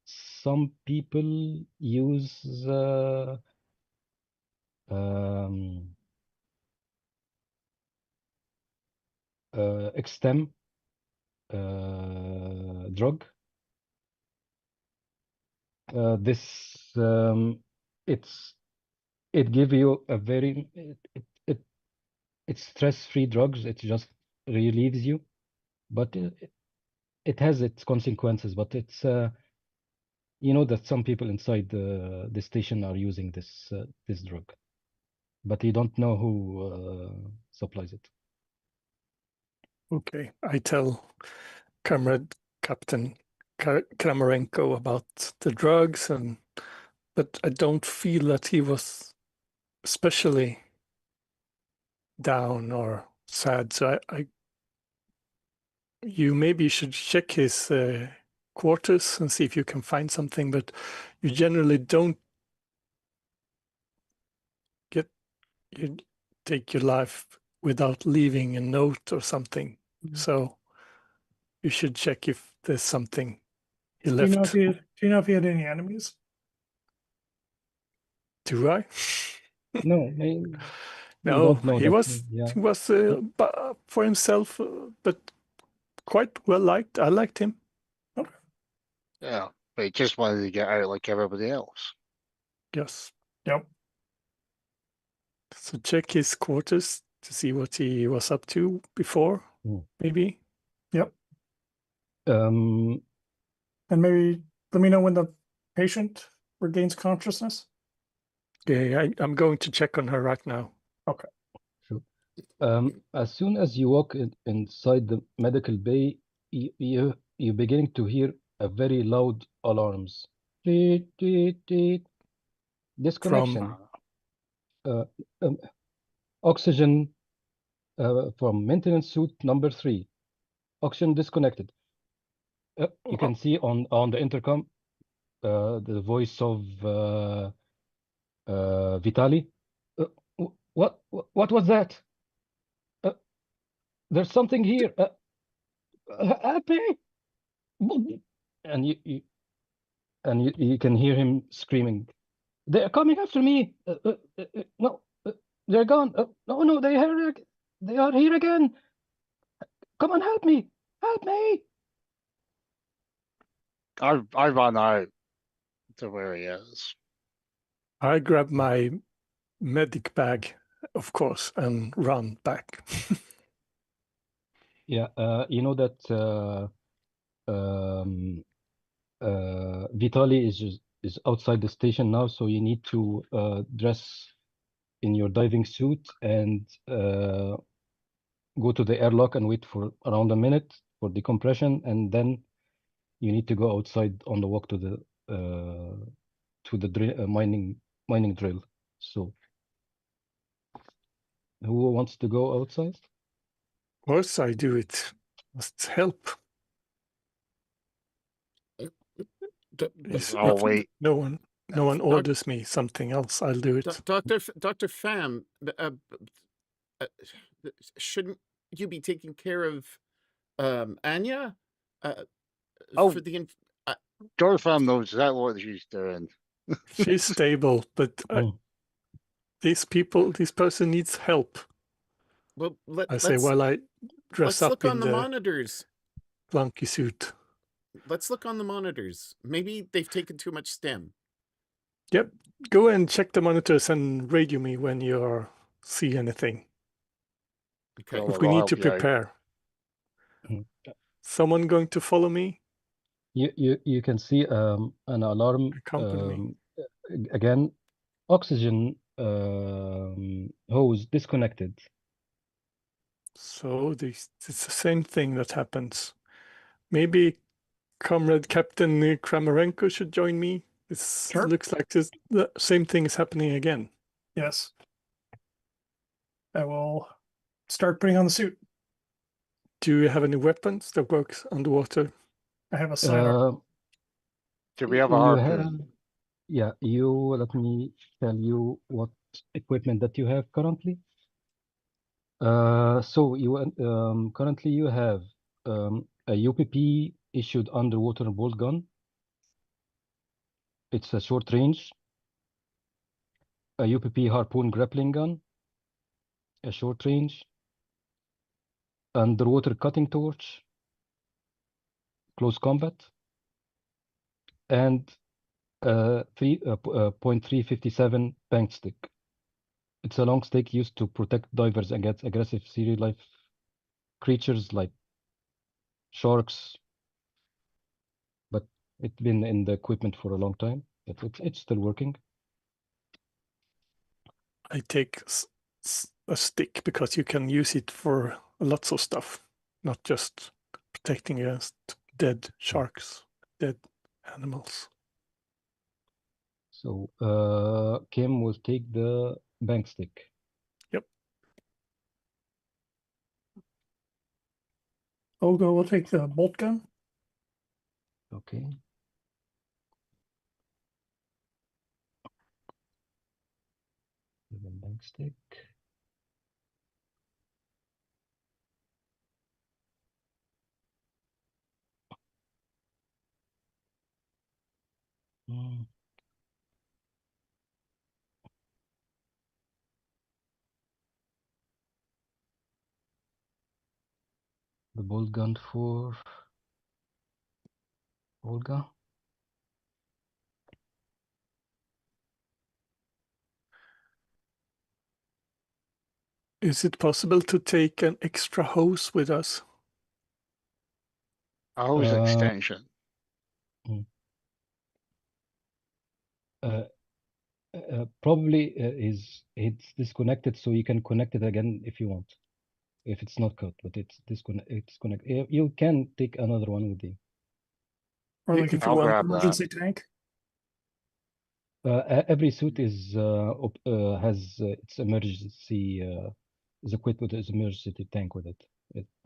some people use XTEM drug. This it give you a very it's stress-free drugs. It just relieves you, but it has its consequences. But it's you know that some people inside the station are using this this drug, but you don't know who supplies it. Okay. I tell Comrade Captain Kramarenko about the drugs, but I don't feel that he was especially down or sad. So you maybe should check his quarters and see if you can find something, but you generally don't you take your life without leaving a note or something. So you should check if there's something he Do you know left. if he had any enemies? Do I? No, No, don't know he that. was Yeah. he was for himself, but quite well liked. I liked him. Yeah, but he just wanted to get out like everybody else. Yes. Yep. So check his quarters to see what he was up to before, maybe. Yep. Um, And maybe let me know when the patient regains consciousness. Yeah, I'm going to check on her right now. Okay. Sure. As soon as you walk inside the medical bay, you're beginning to hear a very loud alarms. Teet, teet, teet. Disconnection. Oxygen from maintenance suit number 3. Oxygen disconnected. You can see on the intercom the voice of Vitali. What was that? There's something here. Help me! And you can hear him screaming. They're coming after me. No, they're gone. No, they are here again. Come on, help me! Help me! I run out to where he is. I grab my medic bag, of course, and run back. Yeah, you know that Vitali is outside the station now, so you need to dress in your diving suit and go to the airlock and wait for around a minute for decompression, and then you need to go outside on the walk to the mining drill. So, who wants to go outside? Of course, I do it. Must help. I'll wait. No one orders me something else, I'll do it. Dr. Pham, shouldn't you be taking care of Anya? For the Dr. Pham knows exactly what she's doing. She's stable, but this person needs help. Well, I say let's while I dress let's up look on in the the monitors. clunky suit. Let's look on the monitors. Maybe they've taken too much stem. Yep. Go and check the monitors and radio me when you see anything. Okay. Well, But we I'll need help to you out. prepare. Mhm. Someone going to follow me? You can see an alarm Accompany me. again. Oxygen hose disconnected. So it's the same thing that happens. Maybe Comrade Captain Kramarenko should join me. This Sure. looks like the same thing is happening again. Yes. I will start putting on the suit. Do you have any weapons that works underwater? I have a sidearm. Do we have a You harpoon? Yeah, let me tell you what equipment that you have currently. So currently you have a UPP issued underwater bolt gun. It's a short range. A UPP harpoon grappling gun, a short range. Underwater cutting torch, close combat, and 3.357 bank stick. It's a long stick used to protect divers against aggressive sea life creatures like sharks, but it's been in the equipment for a long time. It's still working. I take a stick because you can use it for lots of stuff, not just protecting against dead sharks, dead animals. So Kim will take the bank stick. Olga will take the bolt gun. Okay. The bank stick. Mm. The bolt gun for Olga. Is it possible to take an extra hose with us? A hose Uh, extension. Probably it's disconnected, so you can connect it again if you want. If it's not cut, but it's connected. You can take another one with you. Or like if If you I'll want an grab that. emergency tank. Every suit is has its emergency is equipped with its emergency tank with it.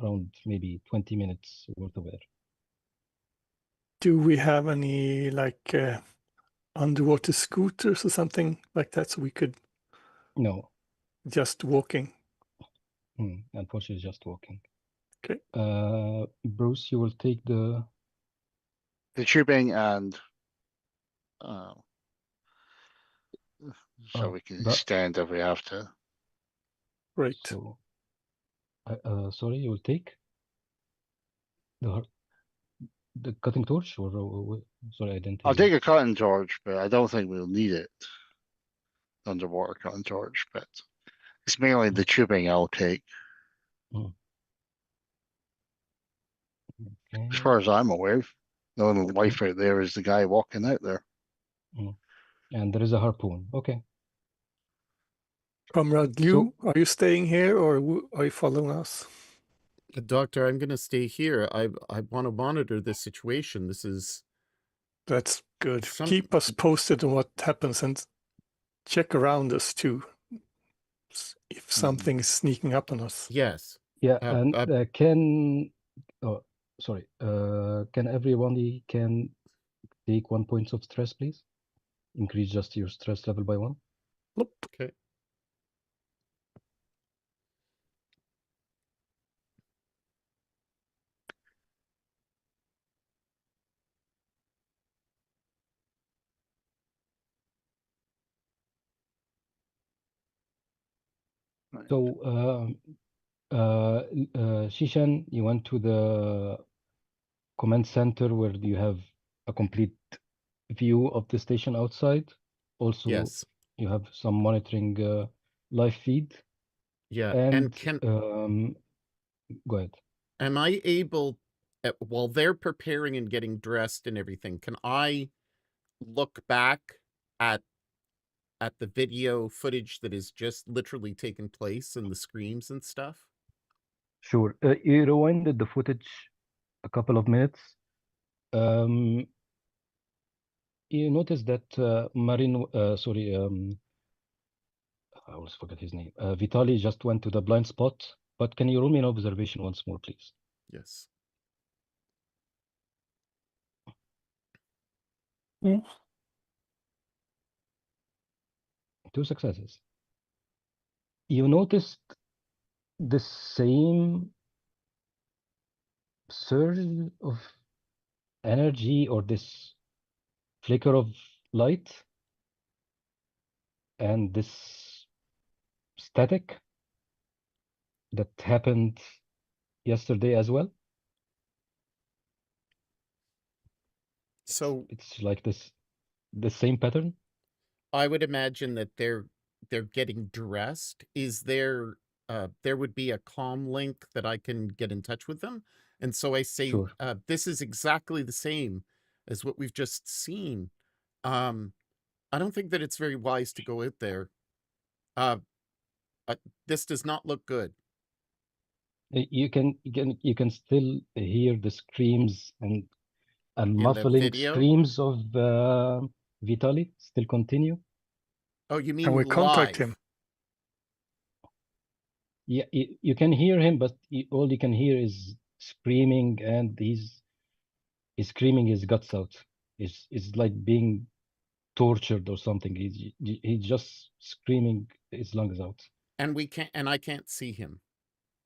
Around maybe 20 minutes worth of air. Do we have any like underwater scooters or something like that so we could No, just walking? unfortunately, just walking. Okay. Bruce, you will take the The tubing and uh, so Oh, we can that- extend if we have to. Right. so. Sorry, you will take the cutting torch or sorry, I didn't I'll hear you. take a cutting torch, but I don't think we'll need it. Underwater cutting torch, but it's mainly the tubing I'll take. Okay. As far as I'm aware, the only life out there is the guy walking out there. And there is a harpoon. Okay. Comrade Liu, are you staying here or are you following us? Doctor, I'm going to stay here. I want to monitor this situation. This is That's good. Some- Keep us posted on what happens and check around us too. If something is sneaking up on us. yes. Yeah, Uh, and uh, can everybody take 1 point of stress, please? Increase just your stress level by 1. Okay. So, Shishan, you went to the command center where you have a complete view of the station outside. Also, Yes. you have some monitoring live feed. Yeah. And can go ahead. am I able, while they're preparing and getting dressed and everything, can I look back at the video footage that is just literally taken place and the screams and stuff? Sure. You rewinded the footage a couple of minutes. You notice that I always forget his name. Vitaly just went to the blind spot, but can you roll me an observation once more, please? Yes. Mm. 2 successes. You noticed the same surge of energy or this flicker of light and this static that happened yesterday as well. So It's like the same pattern. I would imagine that they're getting dressed. Is there there would be a comm link that I can get in touch with them? And so I say, Sure. this is exactly the same as what we've just seen. I don't think that it's very wise to go out there. This does not look good. You can still hear the screams and the muffling video? screams of Vitaly still continue. Oh, you mean Can we contact live? him? Yeah, you can hear him, but all you can hear is screaming, and he's screaming his guts out. It's like being tortured or something. He's just screaming his lungs out. And I can't see him.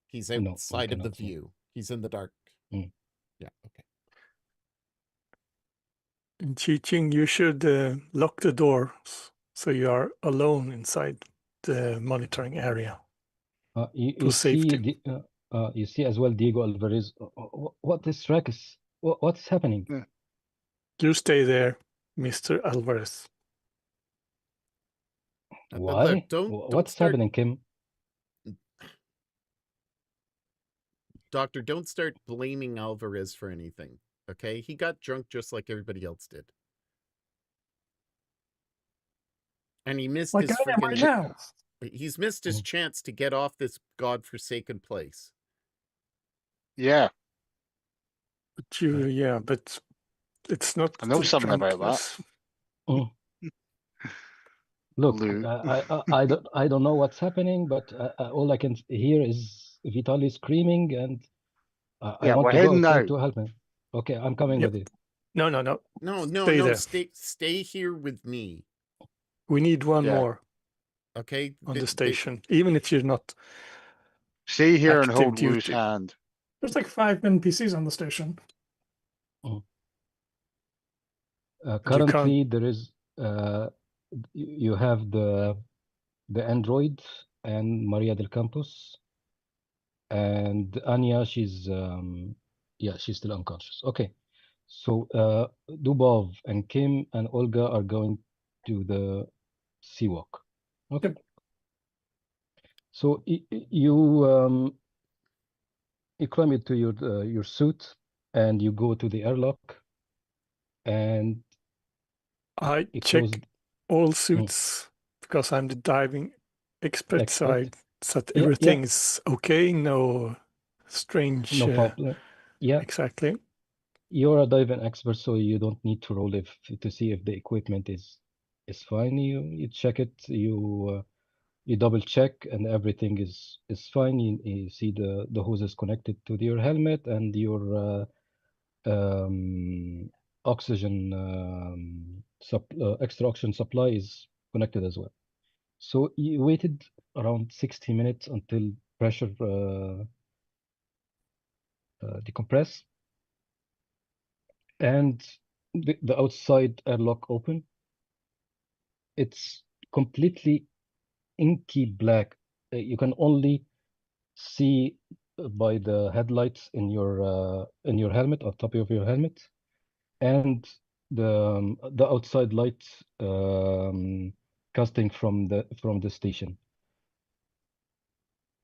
He's No, you outside of the cannot see. view. He's in the dark. Mm. Yeah, okay. In Chi-Ching, you should lock the doors so you are alone inside the monitoring area. You safety. you see as well Diego Alvarez. What is Rakis? What's happening? You stay there, Mr. Alvarez. But Why? look, don't What's start, happening, Kim? Doctor, don't start blaming Alvarez for anything. Okay? He got drunk just like everybody else did. And he missed Like his I am right friggin' now. he's missed his chance to get off this godforsaken place. Yeah, But yeah, but it's not. I know the something about that. drunkenness. Look, Lou. I don't know what's happening, but all I can hear is Vitaly screaming, and I Yeah, want we're to go heading outside out. to help him. Okay, I'm coming Yep. with you. No. Stay there. Stay here with me. We need one Yeah. more Okay? on the station, even if you're not. Stay here and Active hold Lou's duty. hand. There's like 5 NPCs on the station. Currently, there is you have the android and Maria del Campos, and Anya. She's she's still unconscious. Okay, so Dubov and Kim and Olga are going to the sea walk. Okay. Yep. So you climb into your suit and you go to the airlock, and I it check closed. all suits because I'm the diving expert, so I said Yeah, everything's okay. No strange. No problem. Yeah, Exactly. you're a diving expert, so you don't need to roll to see if the equipment is fine. You check it. You double check, and everything is fine. You see the hose is connected to your helmet, and your oxygen extra oxygen supply is connected as well. So you waited around 60 minutes until pressure decompress, and the outside airlock open. It's completely inky black. you can only see by the headlights in your helmet, on top of your helmet, and the outside lights casting from the station.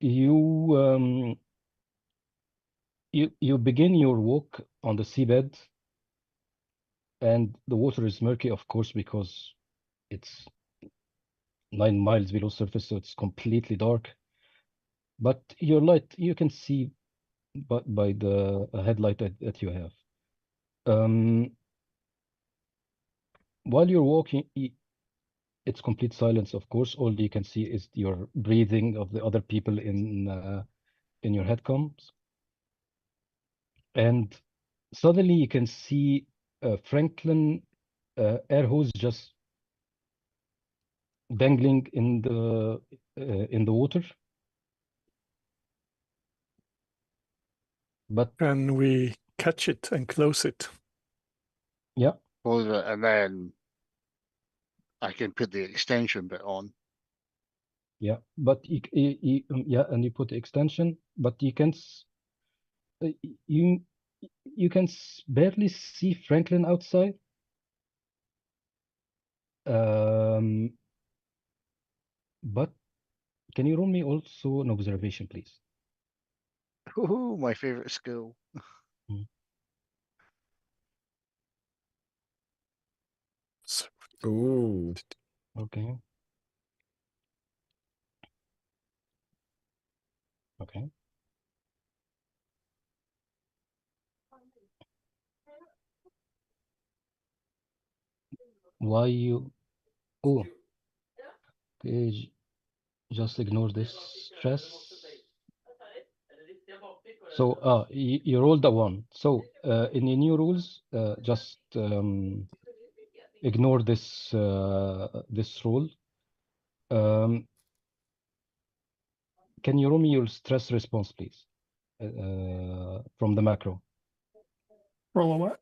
You begin your walk on the seabed, and the water is murky, of course, because it's 9 miles below surface, so it's completely dark. But your light, you can see by the headlight that you have. While you're walking, it's complete silence, of course. All you can see is your breathing of the other people in your headcoms. And suddenly you can see Franklin air hose just dangling in the water. But And we catch it and close it. yeah, Close it, and then I can put the extension bit on. yeah, but yeah, and you put the extension, but you can you can barely see Franklin outside. But can you roll me also an observation, please? Ooh, my favorite skill. So Ooh. Okay. Okay. Why you? Oh, okay. Just ignore this stress. So, you rolled a 1. So, in your new rules, just ignore this roll. Can you roll me your stress response, please? From the macro. Roll a what?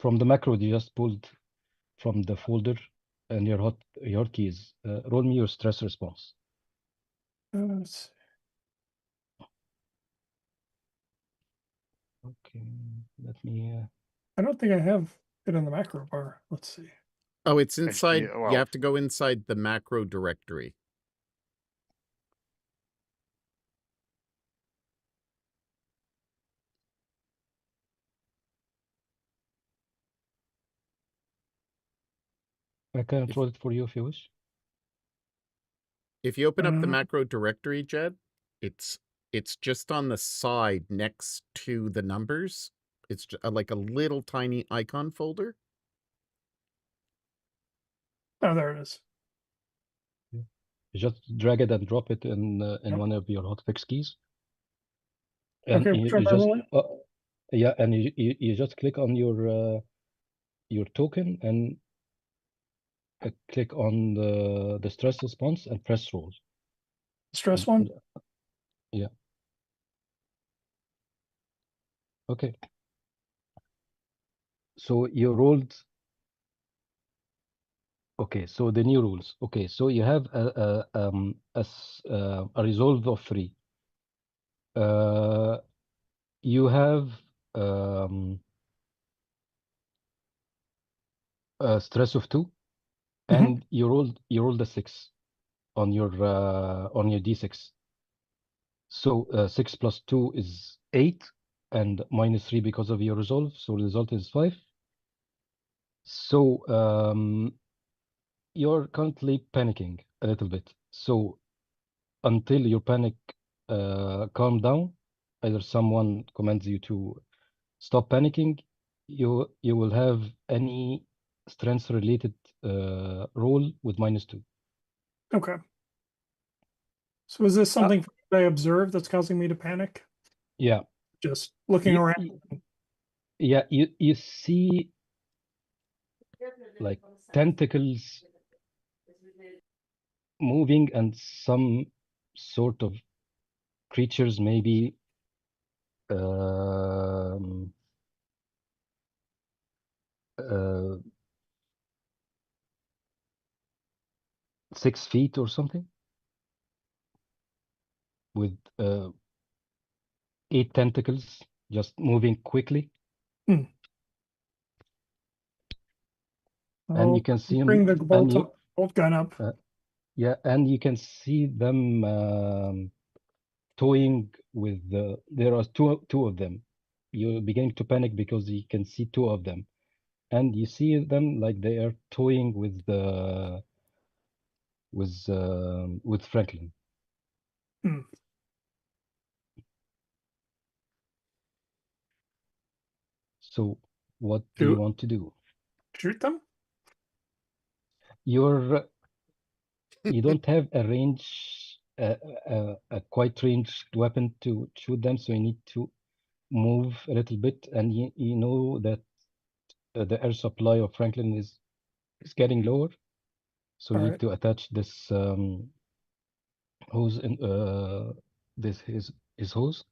From the macro you just pulled from the folder and your hotkeys. Roll me your stress response. Let's see. Okay, let me. I don't think I have it in the macro bar. Let's see. Oh, it's inside. yeah, You well- have to go inside the macro directory. I can If- roll it for you if you wish. If you open up the Uh, macro directory, Jed, it's just on the side next to the numbers. It's like a little tiny icon folder. Oh, there it is. You just drag it and drop it in Yep. one of your hotfix keys. And Okay, which one am I just rolling? yeah, and you just click on your token and click on the stress response and press roll. Stress And- one? Yeah. Okay. So you rolled. Okay, so the new rules. Okay, so you have a resolve of 3. You have a stress of 2, and you rolled a 6 on your d6. So 6 plus 2 is 8, and minus 3 because of your resolve. So the result is 5. So you're currently panicking a little bit. So until your panic calm down, either someone commands you to stop panicking, you will have any strength related roll with -2. Okay. So is this something that I observed that's causing me to panic? Yeah. Just looking around. Yeah, you see like tentacles moving and some sort of creatures, maybe um, 6 feet or something. with 8 tentacles, just moving quickly. And I'll you can see bring the them, bolt gun up. yeah, and you can see them toying with there are two of them. You're beginning to panic because you can see 2 of them, and you see them like they are toying with Franklin. So what do you want to do? Shoot them? You don't have a range, a quite ranged weapon to shoot them, so you need to move a little bit, and you know that the air supply of Franklin is getting lower, so you All need right. to attach this hose in his hose.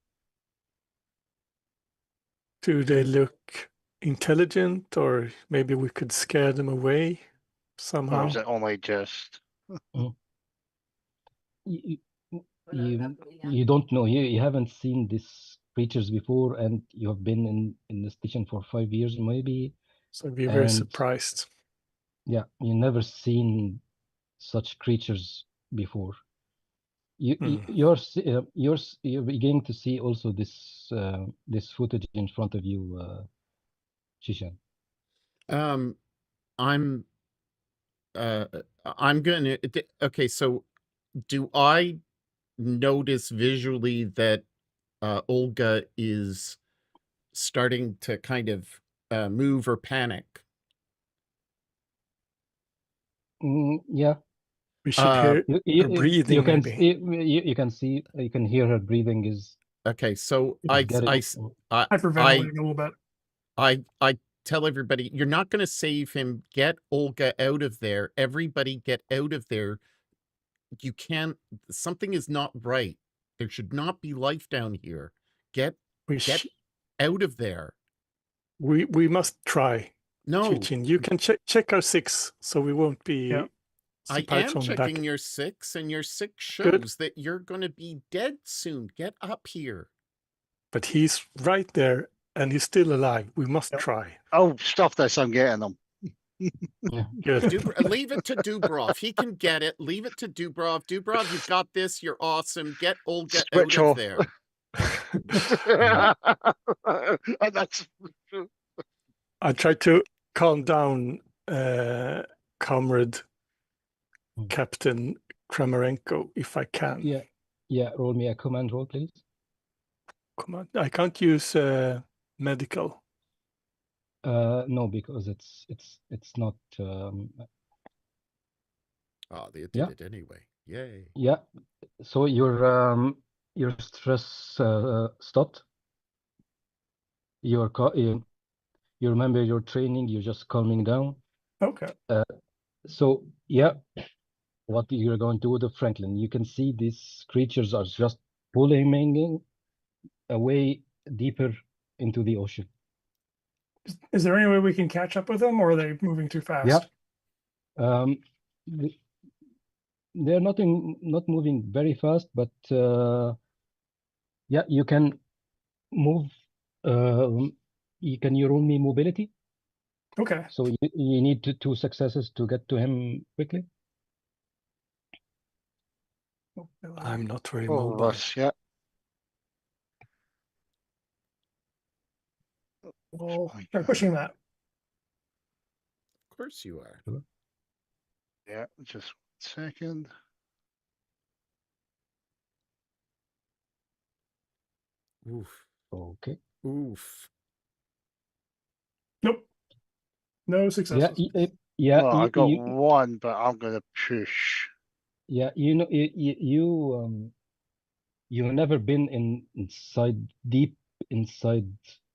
Do they look intelligent, or maybe we could scare them away Or somehow? is it only just You, you don't know. You haven't seen these creatures before, and you have been in the station for 5 years, maybe. So I'd be very And surprised. yeah, you never seen such creatures before. You're beginning to see also this footage in front of you, Shishan. I'm gonna okay, so do I notice visually that Olga is starting to kind of move or panic? Yeah, We should hear her breathing, you can maybe. you can hear her breathing is Okay, so getting. Hyperventilating a little bit. I tell everybody, you're not going to save him. Get Olga out of there. Everybody get out of there. You can't, something is not right. There should not be life down here. Get out of there. We must try. No, Chichin, you can check our 6, so we won't be Yeah. I surprised am from the checking back. your 6, and your 6 Good. shows that you're going to be dead soon. Get up here. But he's right there, and he's still alive. We must Yep. try. oh stuff this, I'm getting them. Good. Leave it to Dubrov. He can get it. Leave it to Dubrov. Dubrov, you've got this. You're awesome. Get Olga Switch out off. of there. That's I try to calm down comrade Captain Kramarenko if I can. Yeah, roll me a command roll, please. Come on. I can't use medical. No, because it's not. Oh, they did Yeah. it anyway. Yay. Yeah. So your stress stopped. You remember your training. You're just calming down. Okay. So yeah, what you're going to do with Franklin? You can see these creatures are just pulling away deeper into the ocean. Is there any way we can catch up with them, or are they moving too fast? Yeah. They're not moving very fast, but yeah, you can move. You roll me mobility. Okay. So you need 2 successes to get to him quickly. I'm not very all of mobile. us, yeah. We'll try pushing that. Of course you are. Yeah, just 1 second. Oof. Okay. Oof. Nope. No successes. Yeah. Well, I got 1, but I'm gonna push. Yeah, you know, you've never been deep inside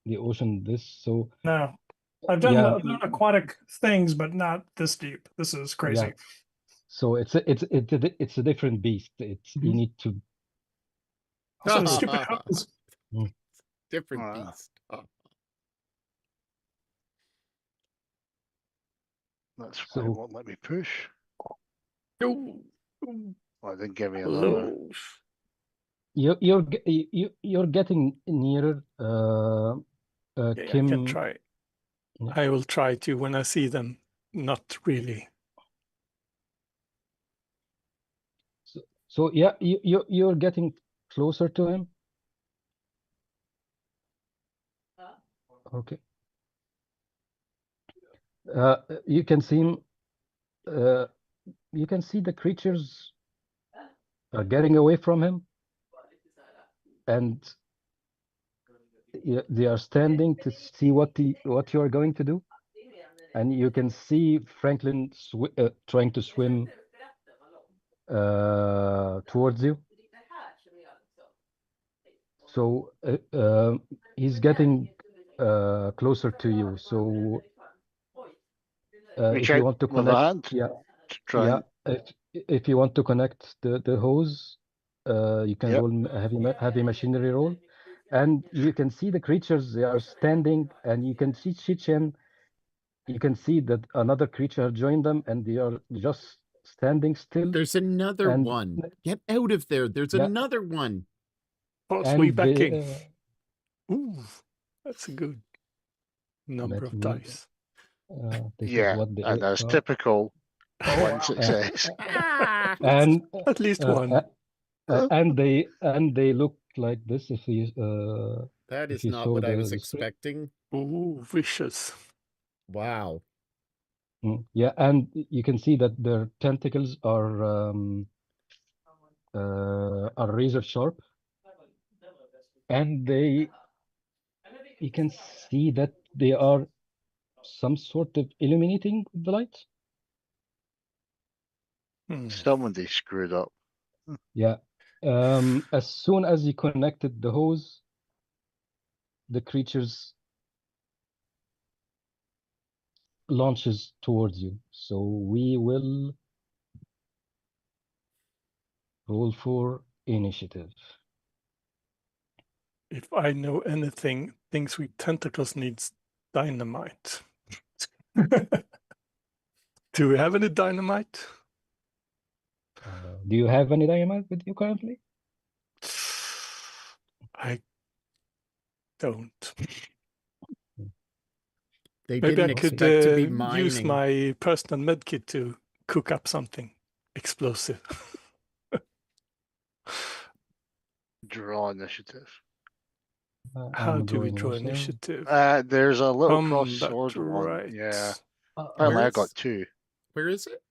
the ocean so No. I've done, yeah. I've done aquatic things, but not this deep. This is crazy. Yeah. So it's a different beast. You need to. Also, stupid hose. Different Wow. beast. Oh. That's why it won't let me push. Oh, Well, it didn't give me another. hello. you're getting nearer. Okay, I Kim. can try. Yeah. I will try to when I see them. Not really. So yeah, you're getting closer to him. Okay. You can see him. You can see the creatures are getting away from him, and they are standing to see what you are going to do. And you can see Franklin trying to swim towards you. So he's getting closer to you. So We if check you want to with connect, hand yeah, to try yeah. and If you want to connect the hose, you can Yep. roll heavy machinery roll, and you can see the creatures. They are standing, and you can see Chichen. You can see that another creature joined them, and they are just standing still. There's another And one. Get out of there. There's yeah, another one. Possibly and backing. they, Ooh, that's a good number let of me. dice. This is yeah, what the and that's are. typical Oh, one wow. success. Ah! And At least one. and they look like this. That if is you not saw what I was the screen. expecting. Ooh, vicious. Wow. Yeah, and you can see that their tentacles are razor sharp, and you can see that they are some sort of illuminating the light. Hmm. Somebody screwed up. Yeah. As soon as you connected the hose, the creatures launches towards you. So we will roll for initiative. If I know anything, things with tentacles needs dynamite. Do we have any dynamite? Do you have any dynamite with you currently? I don't. They Maybe I didn't could expect to be use mining. my personal medkit to cook up something explosive. Draw initiative. How I'm do we drawing draw also. initiative? There's a little cross Combat sword one. right. Yeah. Uh, Apparently I Where's- got two. Where is it?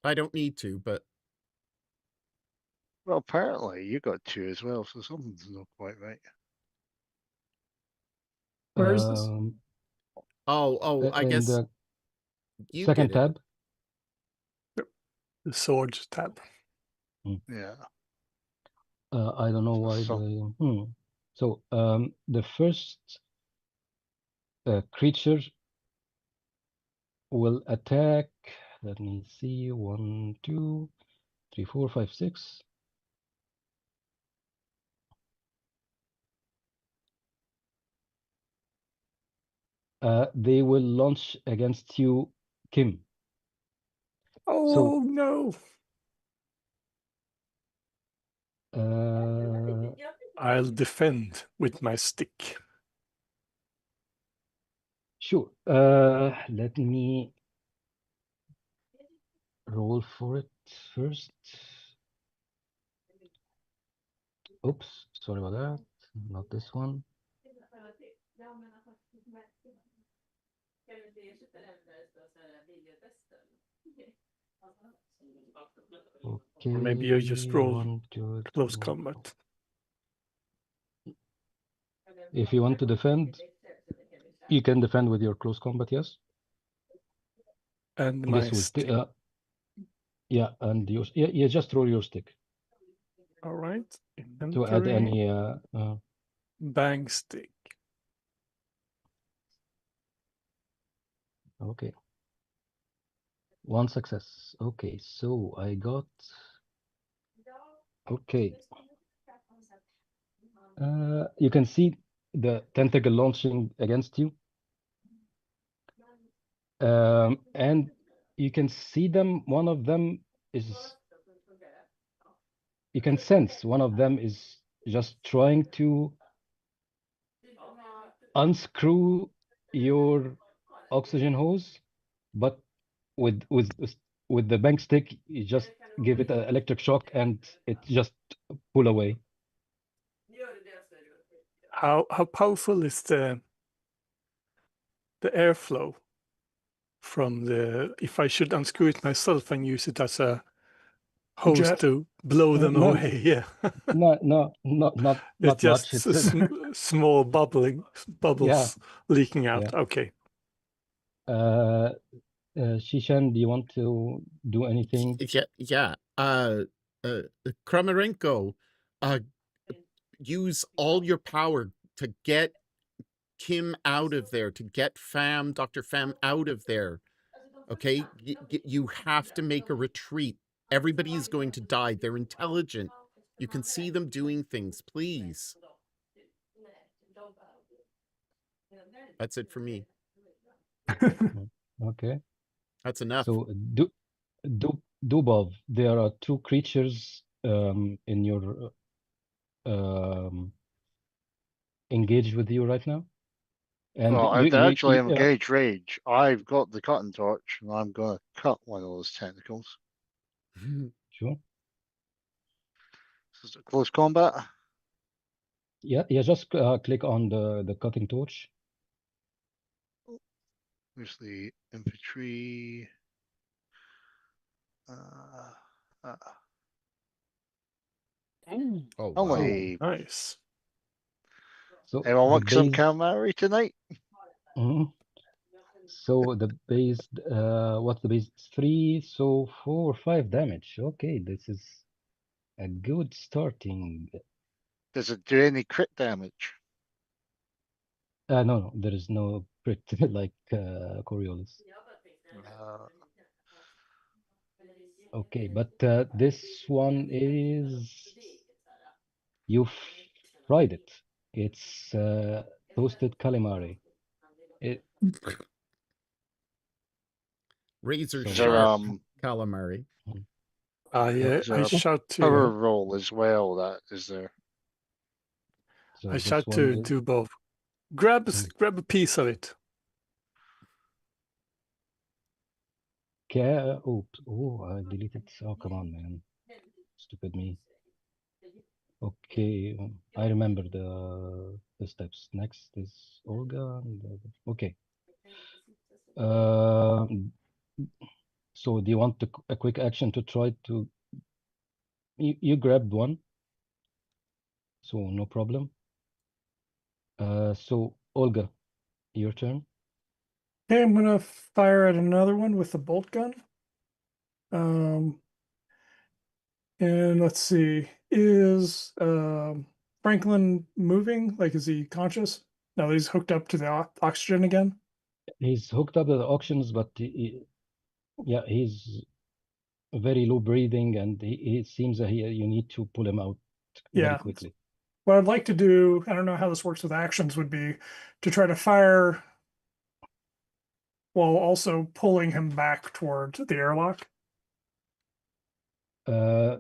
I don't need to, but Well, apparently you got two as well, so something's not quite right. Where is this? oh, I in guess the you second did it. tab. The swords tab. Yeah. I don't know why So- the So the first creature will attack. Let me see. 1, 2, 3, 4, 5, 6. They will launch against you, Kim. Oh no! I'll defend with my stick. Sure. Let me roll for it first. Oops, sorry about that. Not this one. Okay. Or maybe you just roll 1, 2, close 3. combat. If you want to defend, you can defend with your close combat, yes. And my This will stick. yeah, and you just roll your stick All right. to add Inventory, any bang stick. okay. One success. Okay, so I got okay. You can see the tentacle launching against you. And you can see them. One of them is you can sense one of them is just trying to unscrew your oxygen hose, but with the bank stick, you just give it an electric shock and it just pull away. How powerful is the airflow from the, if I should unscrew it myself and use it as a hose jet. to blow them No. away? Yeah. Not It's much. just It's small bubbles leaking out. Yeah. Okay. Shishan, do you want to do anything? Yeah. Kramarenko, use all your power to get Kim out of there, to get Dr. Pham out of there. Okay? You have to make a retreat. Everybody is going to die. They're intelligent. You can see them doing things. Please. That's it for me. Okay. That's enough. So Dubov, there are two creatures in your engaged with you right now. And Well, you, if they actually you- engage rage, I've got the cutting torch and I'm gonna cut one of those tentacles. sure. This is a close combat. Yeah, just click on the cutting torch. Where's the infantry? Oh, wow. Only Nice. So anyone the want some base, calamari tonight? Mhm. So the base, what's the base? 3, so 4 or 5 damage. Okay, this is a good starting. Does it do any crit damage? No, there is no crit like Coriolis. Okay, but this one is you fried it. It's toasted calamari. Razor So- Is there sharp calamari. is there I a shout power to roll as well? That is there. So I this shout one to is- Dubov. Grab Mm. grab a piece of it. Oops. Oh, I deleted. Oh, come on, man. Stupid me. Okay, I remember the steps. Next is Olga. Okay. So do you want a quick action to try to? You grabbed one, so no problem. So Olga, your turn. Okay, I'm gonna fire at another one with the bolt gun. And let's see, is Franklin moving? Like, is he conscious? No, he's hooked up to the oxygen again. He's hooked up to the auctions, but yeah, he's very low breathing, and he seems that you need to pull him out very Yeah. quickly. What I'd like to do, I don't know how this works with actions, would be to try to fire while also pulling him back toward the airlock.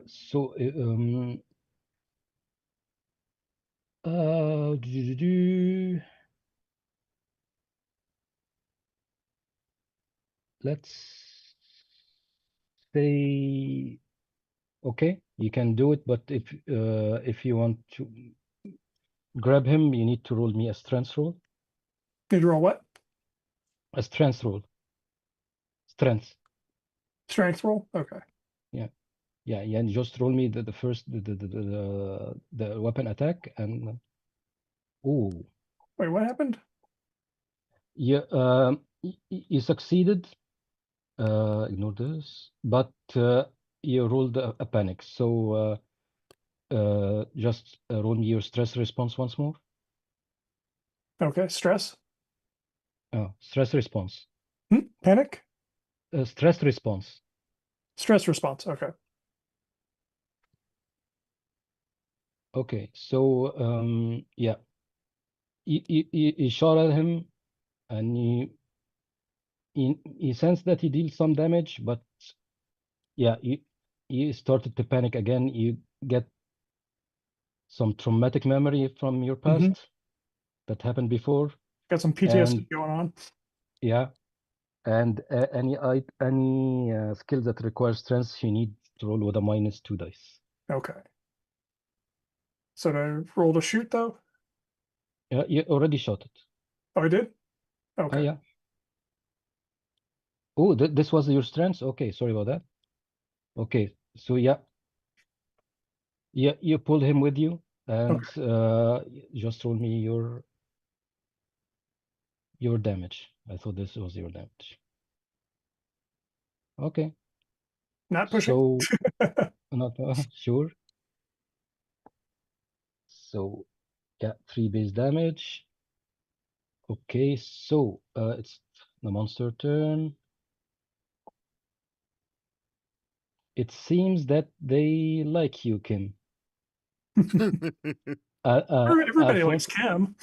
So let's say, okay, you can do it, but if you want to grab him, you need to roll me a strength roll. Need to roll what? A strength roll. Strength. Strength roll? Okay. Yeah, and just roll me the first the weapon attack and oh Wait, what happened? yeah, you succeeded. Ignore this, but you rolled a panic. So just roll me your stress response once more. Okay, stress. Oh, stress response. Panic? Stress response. Stress response. Okay. Okay, so yeah, you shot at him, and you sense that he deals some damage, but yeah, you started to panic again. You get some traumatic memory from your past Mhm. that happened before. Got some PTSD And going on. yeah, and any skill that requires strength, you need to roll with a -2 dice. Okay. So to roll to shoot though? You already shot it. Oh, I did? Okay. Yeah. Oh, this was your strength? Okay, sorry about that. Okay, so yeah, you pulled him with you, and just roll me your damage. I thought this was your damage. Okay, Not pushing. so not sure. So yeah, 3 base damage. Okay, so it's the monster turn. It seems that they like you, Kim. Everybody likes Cam.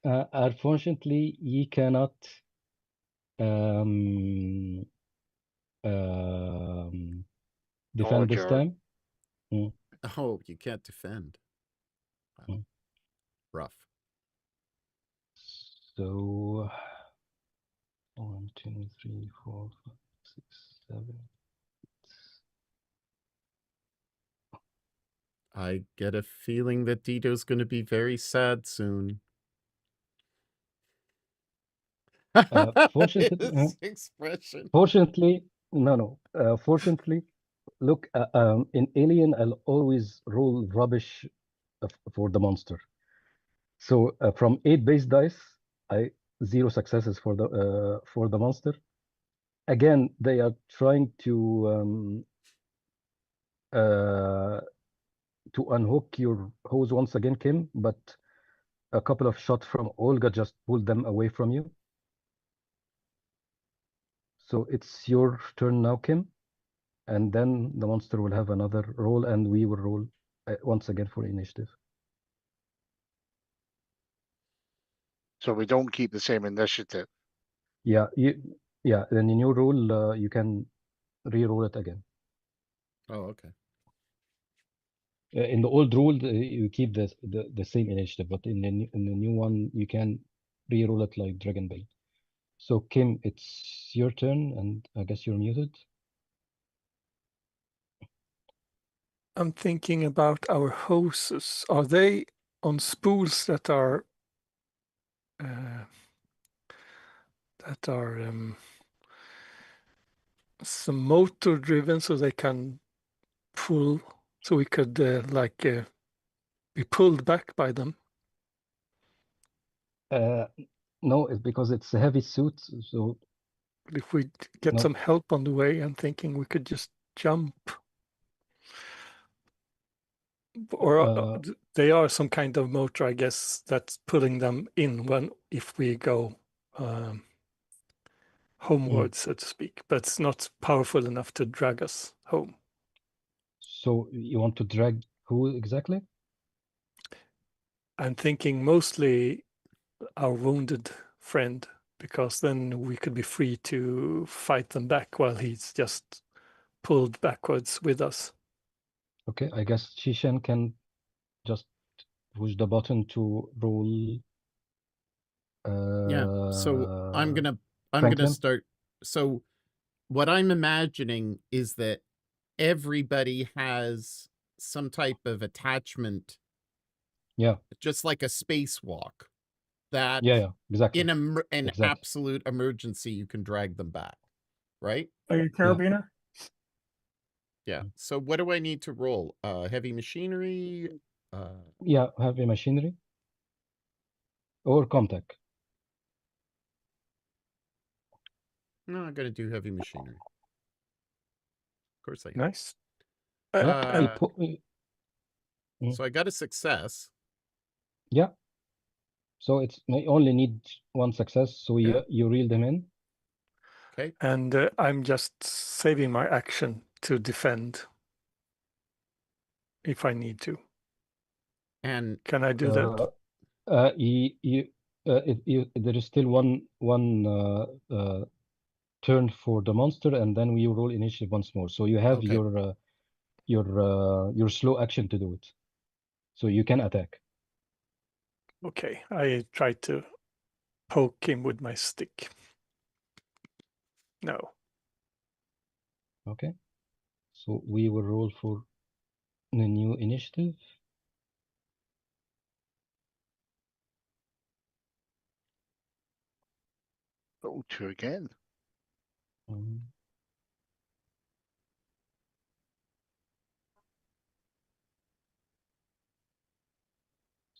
Unfortunately, you cannot um, defend this Dodge, time. Oh, you can't defend. Wow. Mm. Rough. So 1, 2, 3, 4, 5, 6, 7. I get a feeling that Dito's going to be very sad soon. Fortunately, His expression. fortunately, no. Fortunately, look, in Alien, I'll always roll rubbish for the monster. So from 8 base dice, 0 successes for the monster. Again, they are trying to unhook your hose once again, Kim, but a couple of shots from Olga just pulled them away from you. So it's your turn now, Kim, and then the monster will have another roll, and we will roll once again for initiative. So we don't keep the same initiative. Yeah, then in your roll, you can re-roll it again. Oh, okay. In the old rule, you keep the same initiative, but in the new one, you can re-roll it like Dragon Bait. So Kim, it's your turn, and I guess you're muted. I'm thinking about our hoses. Are they on spools that are some motor driven, so they can pull, so we could be pulled back by them? No, it's because it's a heavy suit, so If we get no. some help on the way, I'm thinking we could just jump. Or they are some kind of motor, I guess, that's pulling them in if we go homeward, so to speak, but it's not powerful enough to drag us home. So you want to drag who exactly? I'm thinking mostly our wounded friend, because then we could be free to fight them back while he's just pulled backwards with us. Okay, I guess Shishan can just push the button to roll. Yeah. So I'm gonna Franklin? start. So what I'm imagining is that everybody has some type of attachment. Yeah. Just like a spacewalk. That Yeah, exactly. in an Exactly. absolute emergency, you can drag them back, right? Are you a carabiner? Yeah. So what do I need to roll? Heavy machinery. Yeah, heavy machinery or contact. No, I'm gonna do heavy machinery. Of course I am. Nice. So I got a success. Yeah. So it's you only need 1 success, so Yeah. you reel them in. Okay. And I'm just saving my action to defend if I need to. And Can I do that? There is still one turn for the monster, and then we roll initiative once more. So you have Okay. your your slow action to do it, so you can attack. Okay, I tried to poke him with my stick. No. Okay, so we will roll for the new initiative. Oh, 2 again.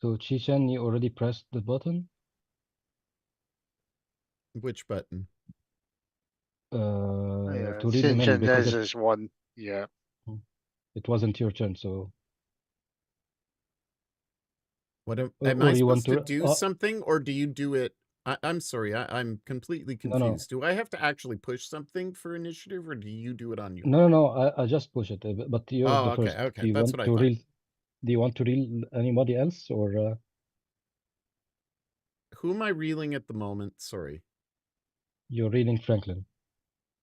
So Chishan, you already pressed the button. Which button? Yeah, To reel him in, Shinchan because has his one. Yeah. it wasn't your turn. So What am or I you want supposed to to do something, or do you do it? I'm sorry, I'm completely No, no. confused. Do I have to actually push something for initiative, or do you do it on your? No, I just push it, but you're Oh, the okay, first. okay, Do you that's want what I to thought. reel? Do you want to reel anybody else, or Who am I reeling at the moment? Sorry, you're reeling Franklin?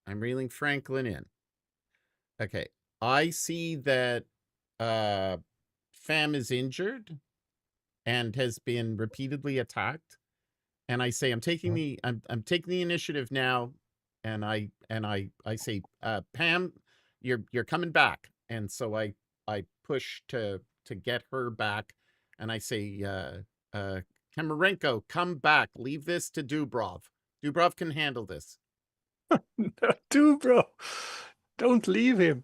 I'm reeling Franklin in. Okay, I see that Pham is injured and has been repeatedly attacked, and I say I'm taking I'm taking the initiative now, and I say, Pam, you're coming back, and so I push to get her back, and I say, Kamarenko, come back, leave this to Dubrov. Dubrov can handle this. No, Dubro, don't leave him.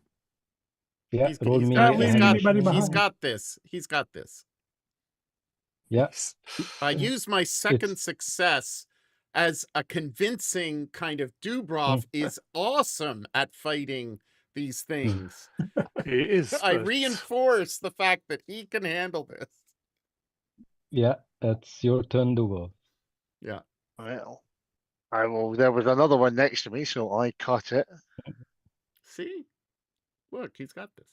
Yeah, He's, roll he's me. got, leave anybody behind. He's got this. Yeah, I use my second success as a convincing kind of Dubrov is awesome at fighting these things. He is. I but- reinforce the fact that he can handle this. yeah, it's your turn, Dugo. Yeah. Well, I will. There was another one next to me, so I cut it. See? Look, he's got this.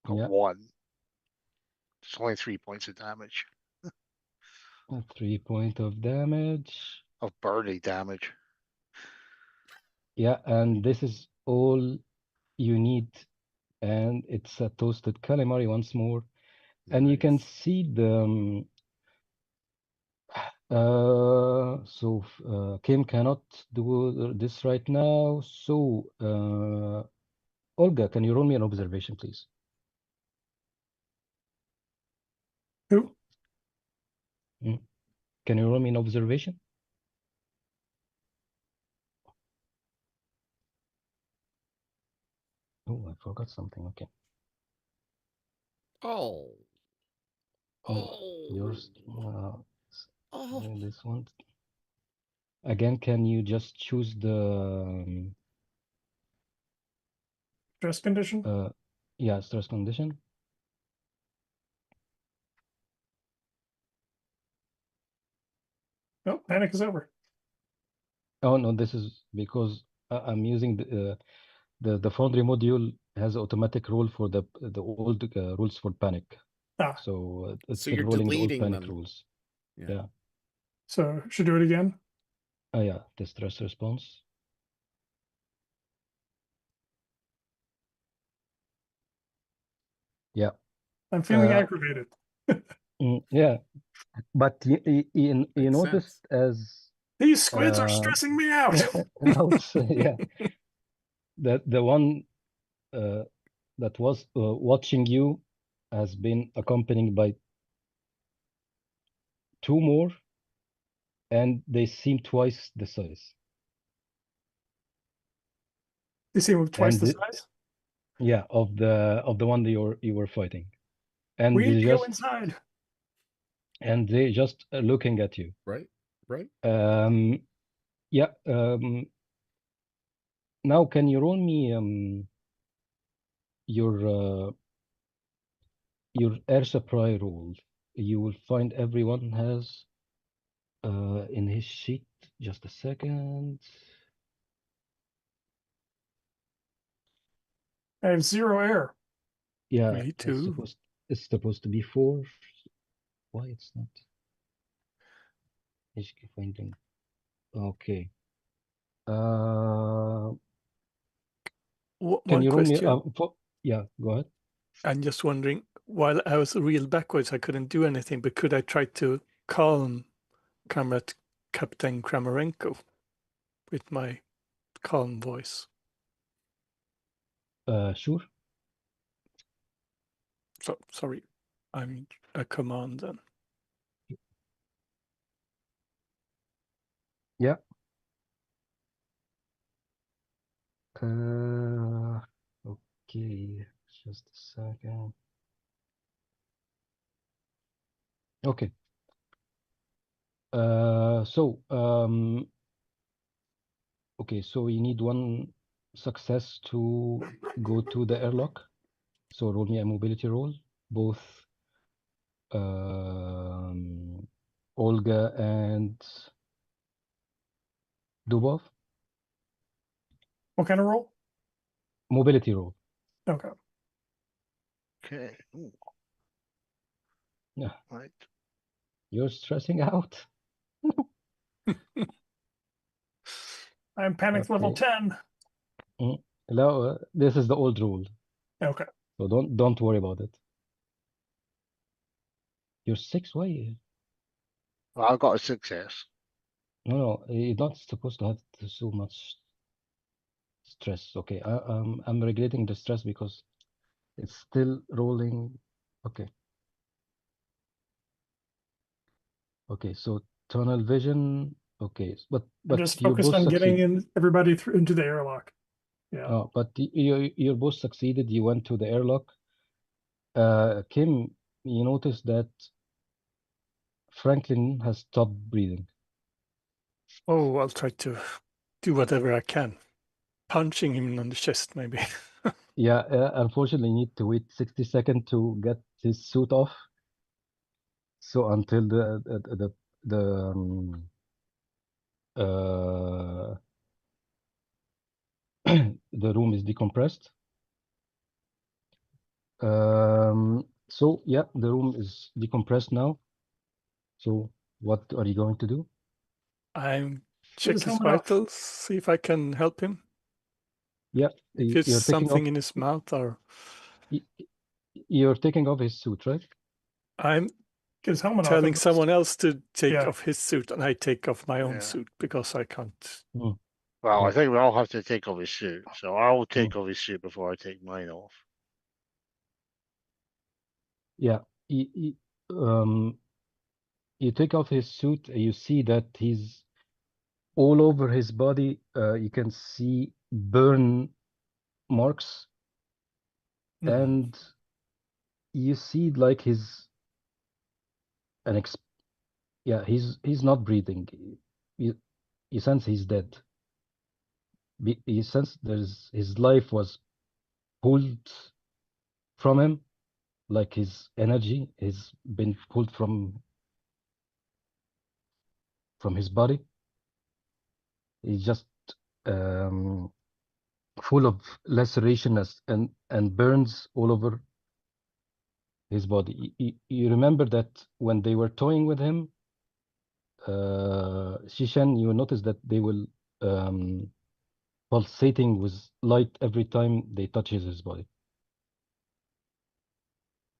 Got Yeah. 1. It's only 3 points of damage. 3 point of damage. Of Bernie damage. Yeah, and this is all you need, and it's a toasted calamari once more, and you can Nice. see the. Kim cannot do this right now. So, Olga, can you roll me an observation, please? Who? Can you roll me an observation? Oh, I forgot something. Okay. Oh. Yours. Oh. This one. Again, can you just choose the Stress condition? yeah, stress condition? No, panic is over. Oh no, this is because I'm using the Foundry module has automatic rule for the old rules for panic. Ah, So it's So still you're rolling the old deleting panic them. rules. Yeah. Yeah. so should do it again. Oh yeah, the stress response. Yeah. I'm feeling Uh, aggravated. Yeah, but you Makes noticed sense. as These squids are stressing me out. yeah, the one that was watching you has been accompanied by 2 more, and they seem twice the size. You see him with twice And the the- size? Yeah, of the one that you were fighting, and We they need to go just inside. looking at you. Right? Right? Yeah. Now can you roll me your air supply roll? You will find everyone has in his sheet. Just a second. I have 0 air. Yeah, Me too. it's supposed to be 4. Why it's not? HK finding. Okay. One Can you roll me? question. Yeah, go ahead. I'm just wondering, while I was reeled backwards, I couldn't do anything, but could I try to calm Comrade Captain Kramarenko with my calm voice? Sure. So sorry, I'm a command then. Yeah. Okay, just a second. Okay. Okay, so you need one success to go to the airlock. So roll me a mobility roll, both Olga and Dubov. What kind of roll? Mobility roll. Okay. Okay. Ooh, Yeah, right. you're stressing out. I'm panic level Okay. 10. Now, this is the old rule, Okay. so don't worry about it. You're 6, why? Well, I got a success. No, you're not supposed to have so much stress. Okay, I'm regulating the stress because it's still rolling. Okay. Okay, so tunnel vision. Okay, I'm but just you focused both on getting succeed. everybody through into the airlock. Yeah. But you both succeeded. You went to the airlock. Kim, you noticed that Franklin has stopped breathing. Oh, I'll try to do whatever I can. Punching him on the chest, maybe. Yeah, unfortunately, you need to wait 60 seconds to get his suit off. So until the the room is decompressed. So yeah, the room is decompressed now. So what are you going to do? I'm Get his check his helmet off. vitals, see if I can help him. Yeah, If it's you're taking off. something in his mouth, or You're taking off his suit, right? I'm Get his helmet off. telling and- someone else to take Yeah. off his suit, and I take off my own Yeah. suit because I can't. Well, Yeah. I think we all have to take off his suit, so I will take off his suit before I take mine off. Yeah. You take off his suit. You see that he's all over his body. You can see burn marks, and you see like he's not breathing. You sense he's dead. You sense his life was pulled from him, like his energy has been pulled from his body. He's just full of laceration and burns all over his body. You remember that when they were toying with him, Shishan, you notice that they will pulsating with light every time they touches his body.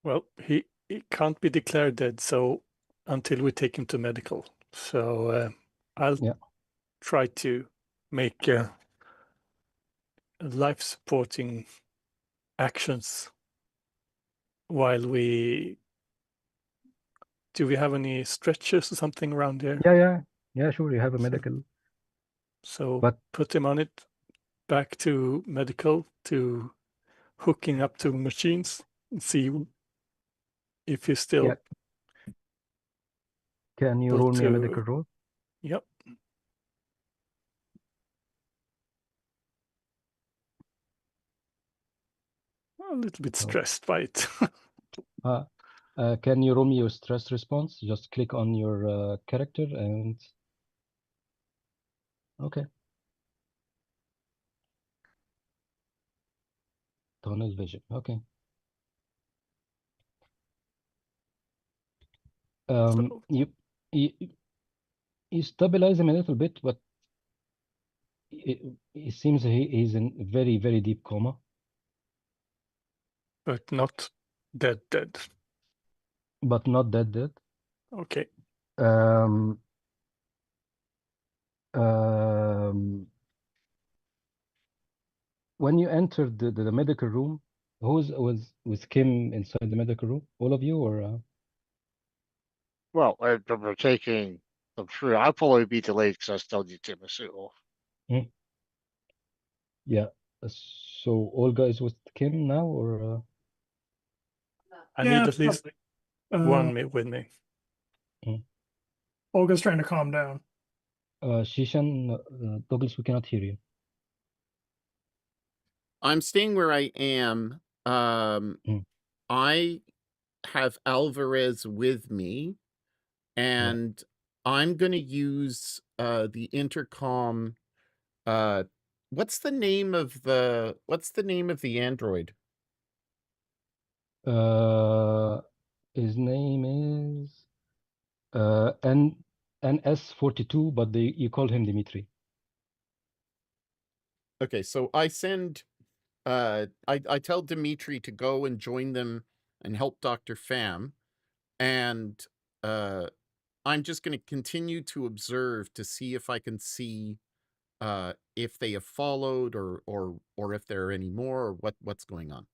Well, he can't be declared dead, so until we take him to medical. So I'll try to make life-supporting actions while we. Do we have any stretchers or something around here? Yeah, sure. You have a medical. So But put him on it, back to medical, to hooking up to machines, and see if he's still. Yeah. Can you roll me a medical roll? Yep. A little bit stressed by it. Can you roll me your stress response? Just click on your character and okay. Tunnel vision. Okay. You stabilize him a little bit, but it seems he's in very, very deep coma. But not dead. But not dead. Okay. Um, when you entered the medical room, was Kim inside the medical room? All of you, or Well, we're taking them through. I'll probably be delayed because I still need to take my suit off. yeah? So Olga is with Kim now, or I Yeah, need at least probably. one with me. Olga's trying to calm down. Shishan, Douglas, we cannot hear you. I'm staying where I am. Mm. I have Alvarez with me, and I'm gonna use the intercom. What's the name of the android? His name is NS42, but you call him Dimitri. Okay, so I send I tell Dimitri to go and join them and help Dr. Pham, and I'm just going to continue to observe to see if I can see if they have followed or if there are any more, or what's going on.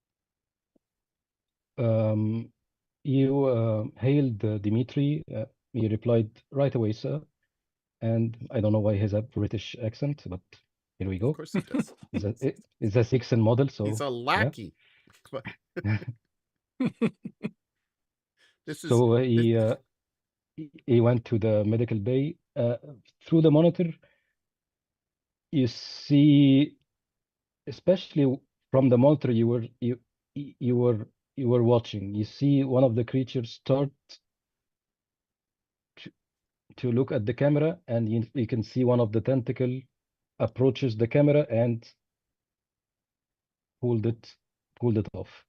You hailed Dimitri. He replied right away, sir. And I don't know why he has a British accent, but here we go. Of course he does. It's a Sixen model, so He's a lackey. This is so he went to the medical bay. Through the monitor, you see, especially from the monitor you were watching, you see one of the creatures start to look at the camera, and you can see one of the tentacle approaches the camera and pulled it off.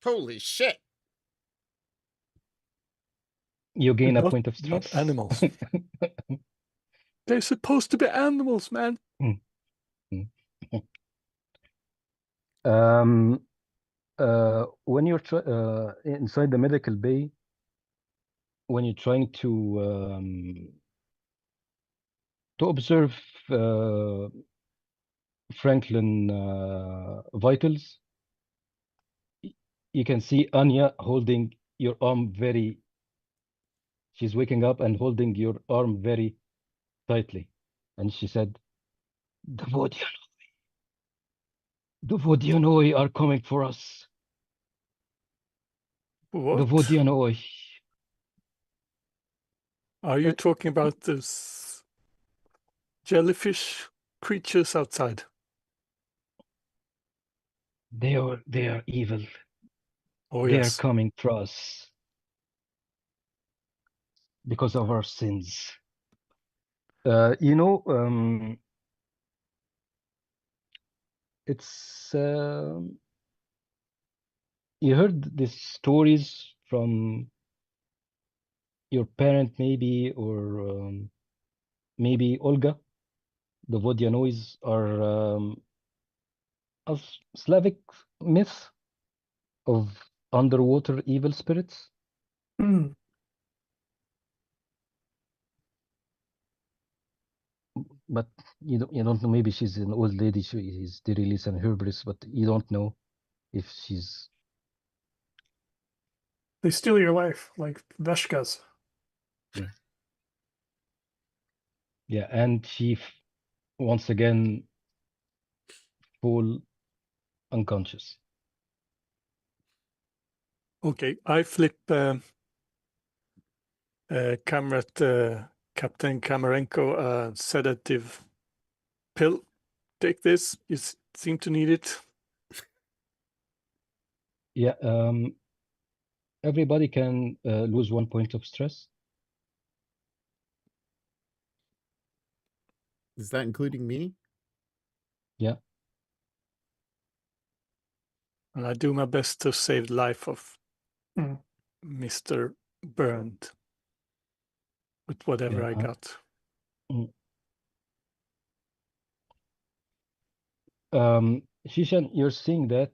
holy shit. You gain a Not- point of stress. not animals. They're supposed to be animals, man. When you're inside the medical bay, when you're trying to observe Franklin vitals, you can see Anya holding your arm very. She's waking up and holding your arm very tightly, and she said, "The Vodianoi are coming for us. What? The Vodianoi." Are you talking about those jellyfish creatures outside? They are evil. Oh, They yes. are coming for us because of our sins. It's you heard these stories from your parent, maybe, or maybe Olga. The Vodianois are a Slavic myth of underwater evil spirits. Hmm. But you don't know. Maybe she's an old lady. She's Dirilis and herbalist, but you don't know if she's. They steal your life like Veshkas. Yeah, and she once again fall unconscious. Okay, I flip Comrade Captain Kamarenko a sedative pill. Take this. You seem to need it. Yeah. Everybody can lose 1 point of stress. Is that including me? Yeah. And I do my best to save the life of Hmm. Mr. Burned with whatever Yeah, I got. Shishan, you're seeing that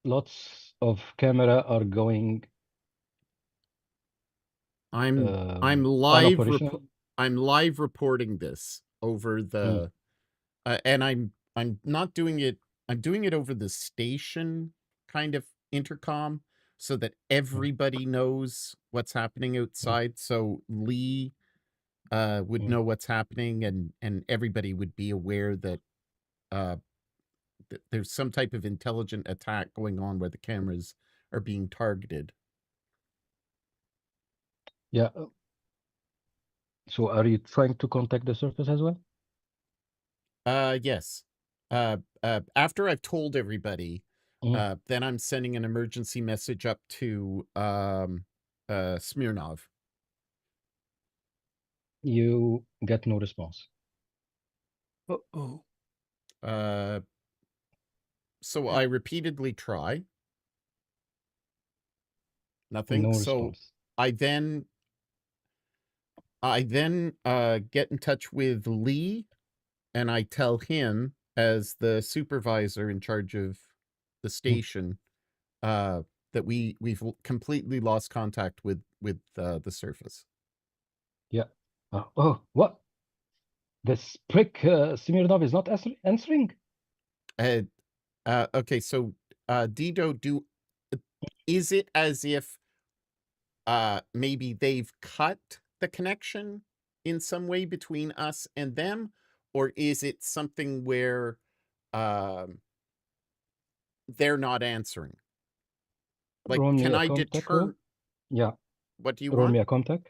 lots of camera are going I'm live unoperational. I'm live reporting this over the and I'm not doing it, I'm doing it over the station kind of intercom so that everybody knows what's happening outside, so Lee would know what's happening, and everybody would be aware that there's some type of intelligent attack going on where the cameras are being targeted. Yeah. So are you trying to contact the surface as well? Yes. After I've told everybody, then I'm sending an emergency message up to Smirnov. You get no response. Uh-oh. So I repeatedly try. Nothing. No So response. I then get in touch with Lee, and I tell him, as the supervisor in charge of the station, that we've completely lost contact with the surface. Yeah. Oh, what? This prick Smirnov is not answering? Okay, so Dido, is it as if maybe they've cut the connection in some way between us and them, or is it something where they're not answering? Like, Roll me can a I contact roll. deter? Yeah. What do you Roll want? me a contact.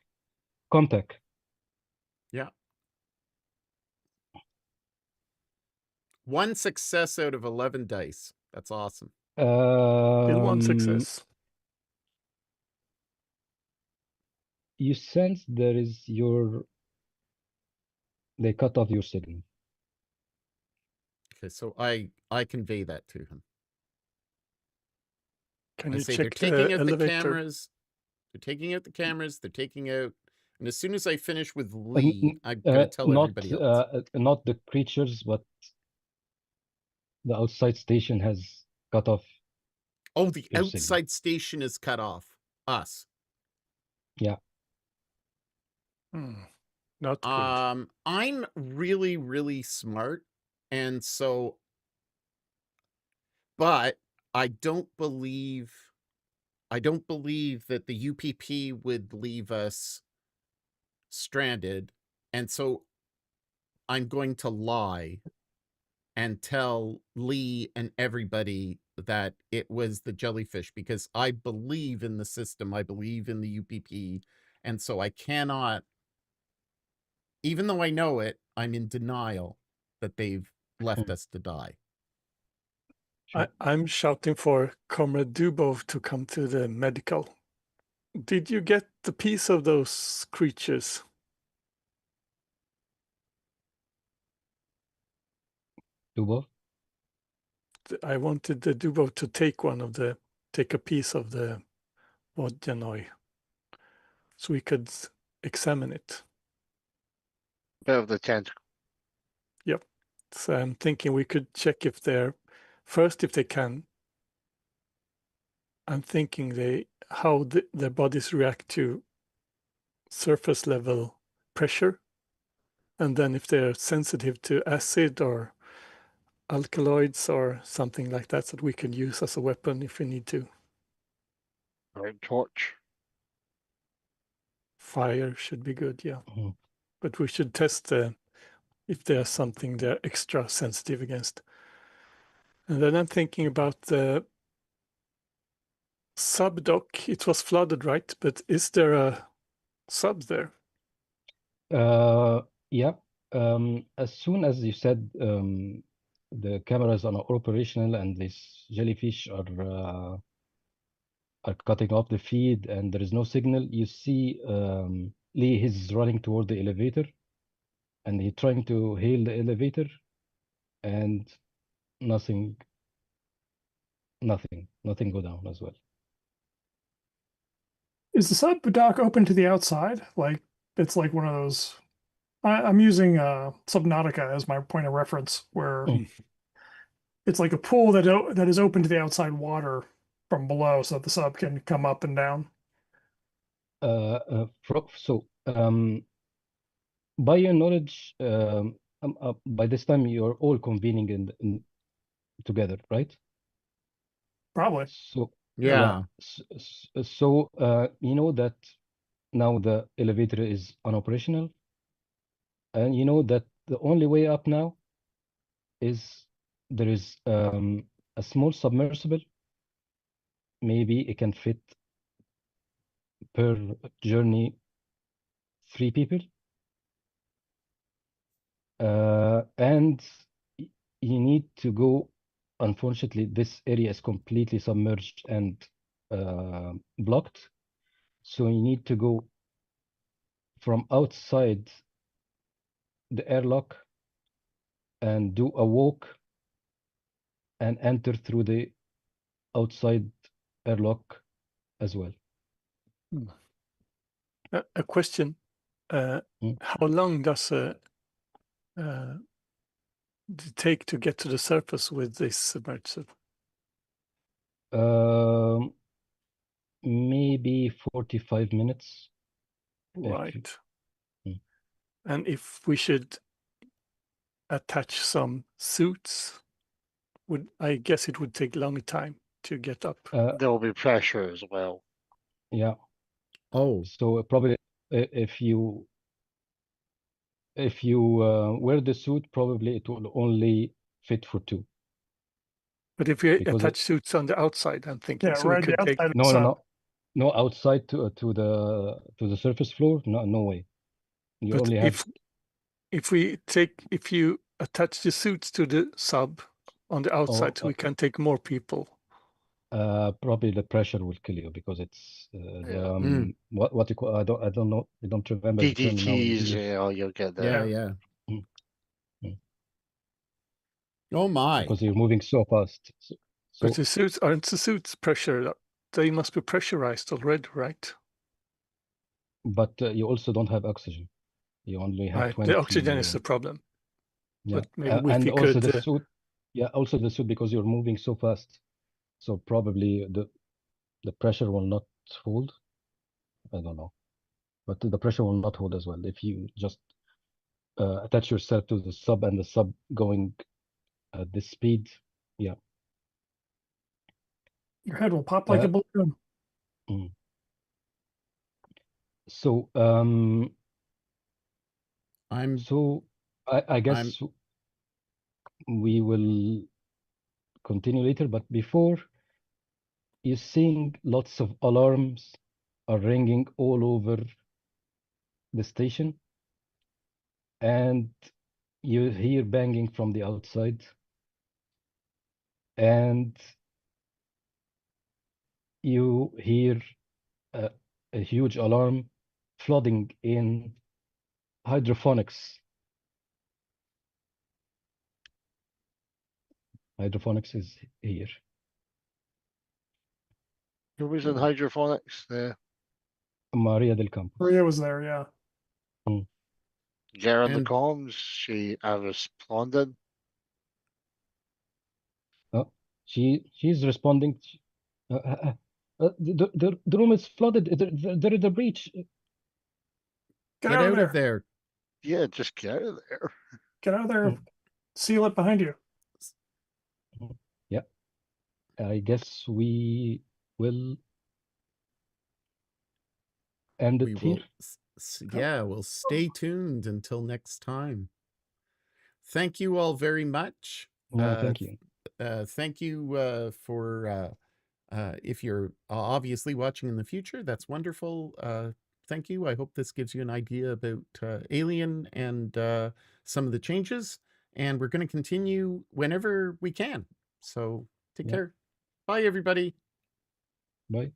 Contact. Yeah. 1 success out of 11 dice. That's awesome. Still one success. You sense there is they cut off your signal. Okay, so I convey that to him. Can I you say they're check taking the out the elevator? cameras. They're taking out the cameras. They're taking out, and as soon as I finish with Lee, I'm gonna tell everybody else. Not the creatures, but the outside station has cut off. Oh, the your outside signal. station is cut off. Us. Yeah. Not good. I'm really, really smart, and so, but I don't believe that the UPP would leave us stranded, and so I'm going to lie and tell Lee and everybody that it was the jellyfish, because I believe in the system, I believe in the UPP, and so I cannot, even though I know it, I'm in denial that they've left us to die. Sure. I'm shouting for Comrade Dubov to come to the medical. Did you get the piece of those creatures? Dubov? I wanted the Dubov to take a piece of the Vodyanoi so we could examine it. Bit of the tentacle. Yep. So I'm thinking we could check if if they can. I'm thinking how their bodies react to surface level pressure, and then if they're sensitive to acid or alkaloids or something like that we can use as a weapon if we need to. Right, torch. Fire should be good, yeah. Mhm. But we should test if there's something they're extra sensitive against. And then I'm thinking about the subdock. It was flooded, right? But is there a sub there? Yeah. As soon as you said the cameras are operational and these jellyfish are cutting off the feed and there is no signal, you see Lee is running toward the elevator and he's trying to hail the elevator and nothing go down as well. Is the sub dock open to the outside? Like it's like one of those I'm using Subnautica as my point of reference, where it's like a pool that is open to the outside water from below, so that the sub can come up and down. By your knowledge, by this time you're all convening in together, right? Probably. So Yeah. So you know that now the elevator is unoperational, and you know that the only way up now is there is a small submersible. Maybe it can fit per journey 3 people. And you need to go. Unfortunately, this area is completely submerged and blocked. So you need to go from outside the airlock and do a walk and enter through the outside airlock as well. A question. How long does it take to get to the surface with this submersible? Maybe 45 minutes. Right. Mm. And if we should attach some suits, I guess it would take a long time to get up. There will be pressure as well. Yeah. Oh, So probably if you wear the suit, probably it will only fit for 2. But if we Because attach suits on the outside, I'm thinking, Yeah, so we right. could The take. outside of the sub. No, outside to the surface floor. No way. You But only have if you attach the suits to the sub on the outside, so we can take more people. probably the pressure will kill you because it's Yeah. what you call, I don't know, I don't remember the term now in DDTs, English. you'll get yeah, that. yeah. Mm. Oh my. Because you're moving so fast. So But the suits aren't the suits pressure. They must be pressurized already, right? but you also don't have oxygen. You only have Right. 20. The oxygen is the problem. Yeah. But maybe if and we also could. the suit. Yeah, also the suit, because you're moving so fast. So probably the pressure will not hold. I don't know. But the pressure will not hold as well if you just attach yourself to the sub and the sub going at this speed. Yeah. Your head will pop like a balloon. So I'm so I guess we will continue later, but before, you're seeing lots of alarms are ringing all over the station, and you hear banging from the outside, and you hear a huge alarm flooding in hydroponics. Hydroponics is here. Who was in hydroponics? Maria del Campo. Maria was there, yeah. Gerard the And- comms, she responded. She's responding. The room is flooded. There is a breach. Get out of there. Yeah, just get out of there. Get out of there. Seal it behind you. Yeah. I guess we will end We it here. will we'll stay tuned until next time. Thank you all very much. No, thank you. Thank you for if you're obviously watching in the future, that's wonderful. Thank you. I hope this gives you an idea about Alien and some of the changes, and we're going to continue whenever we can. So take care. Bye, everybody. Bye.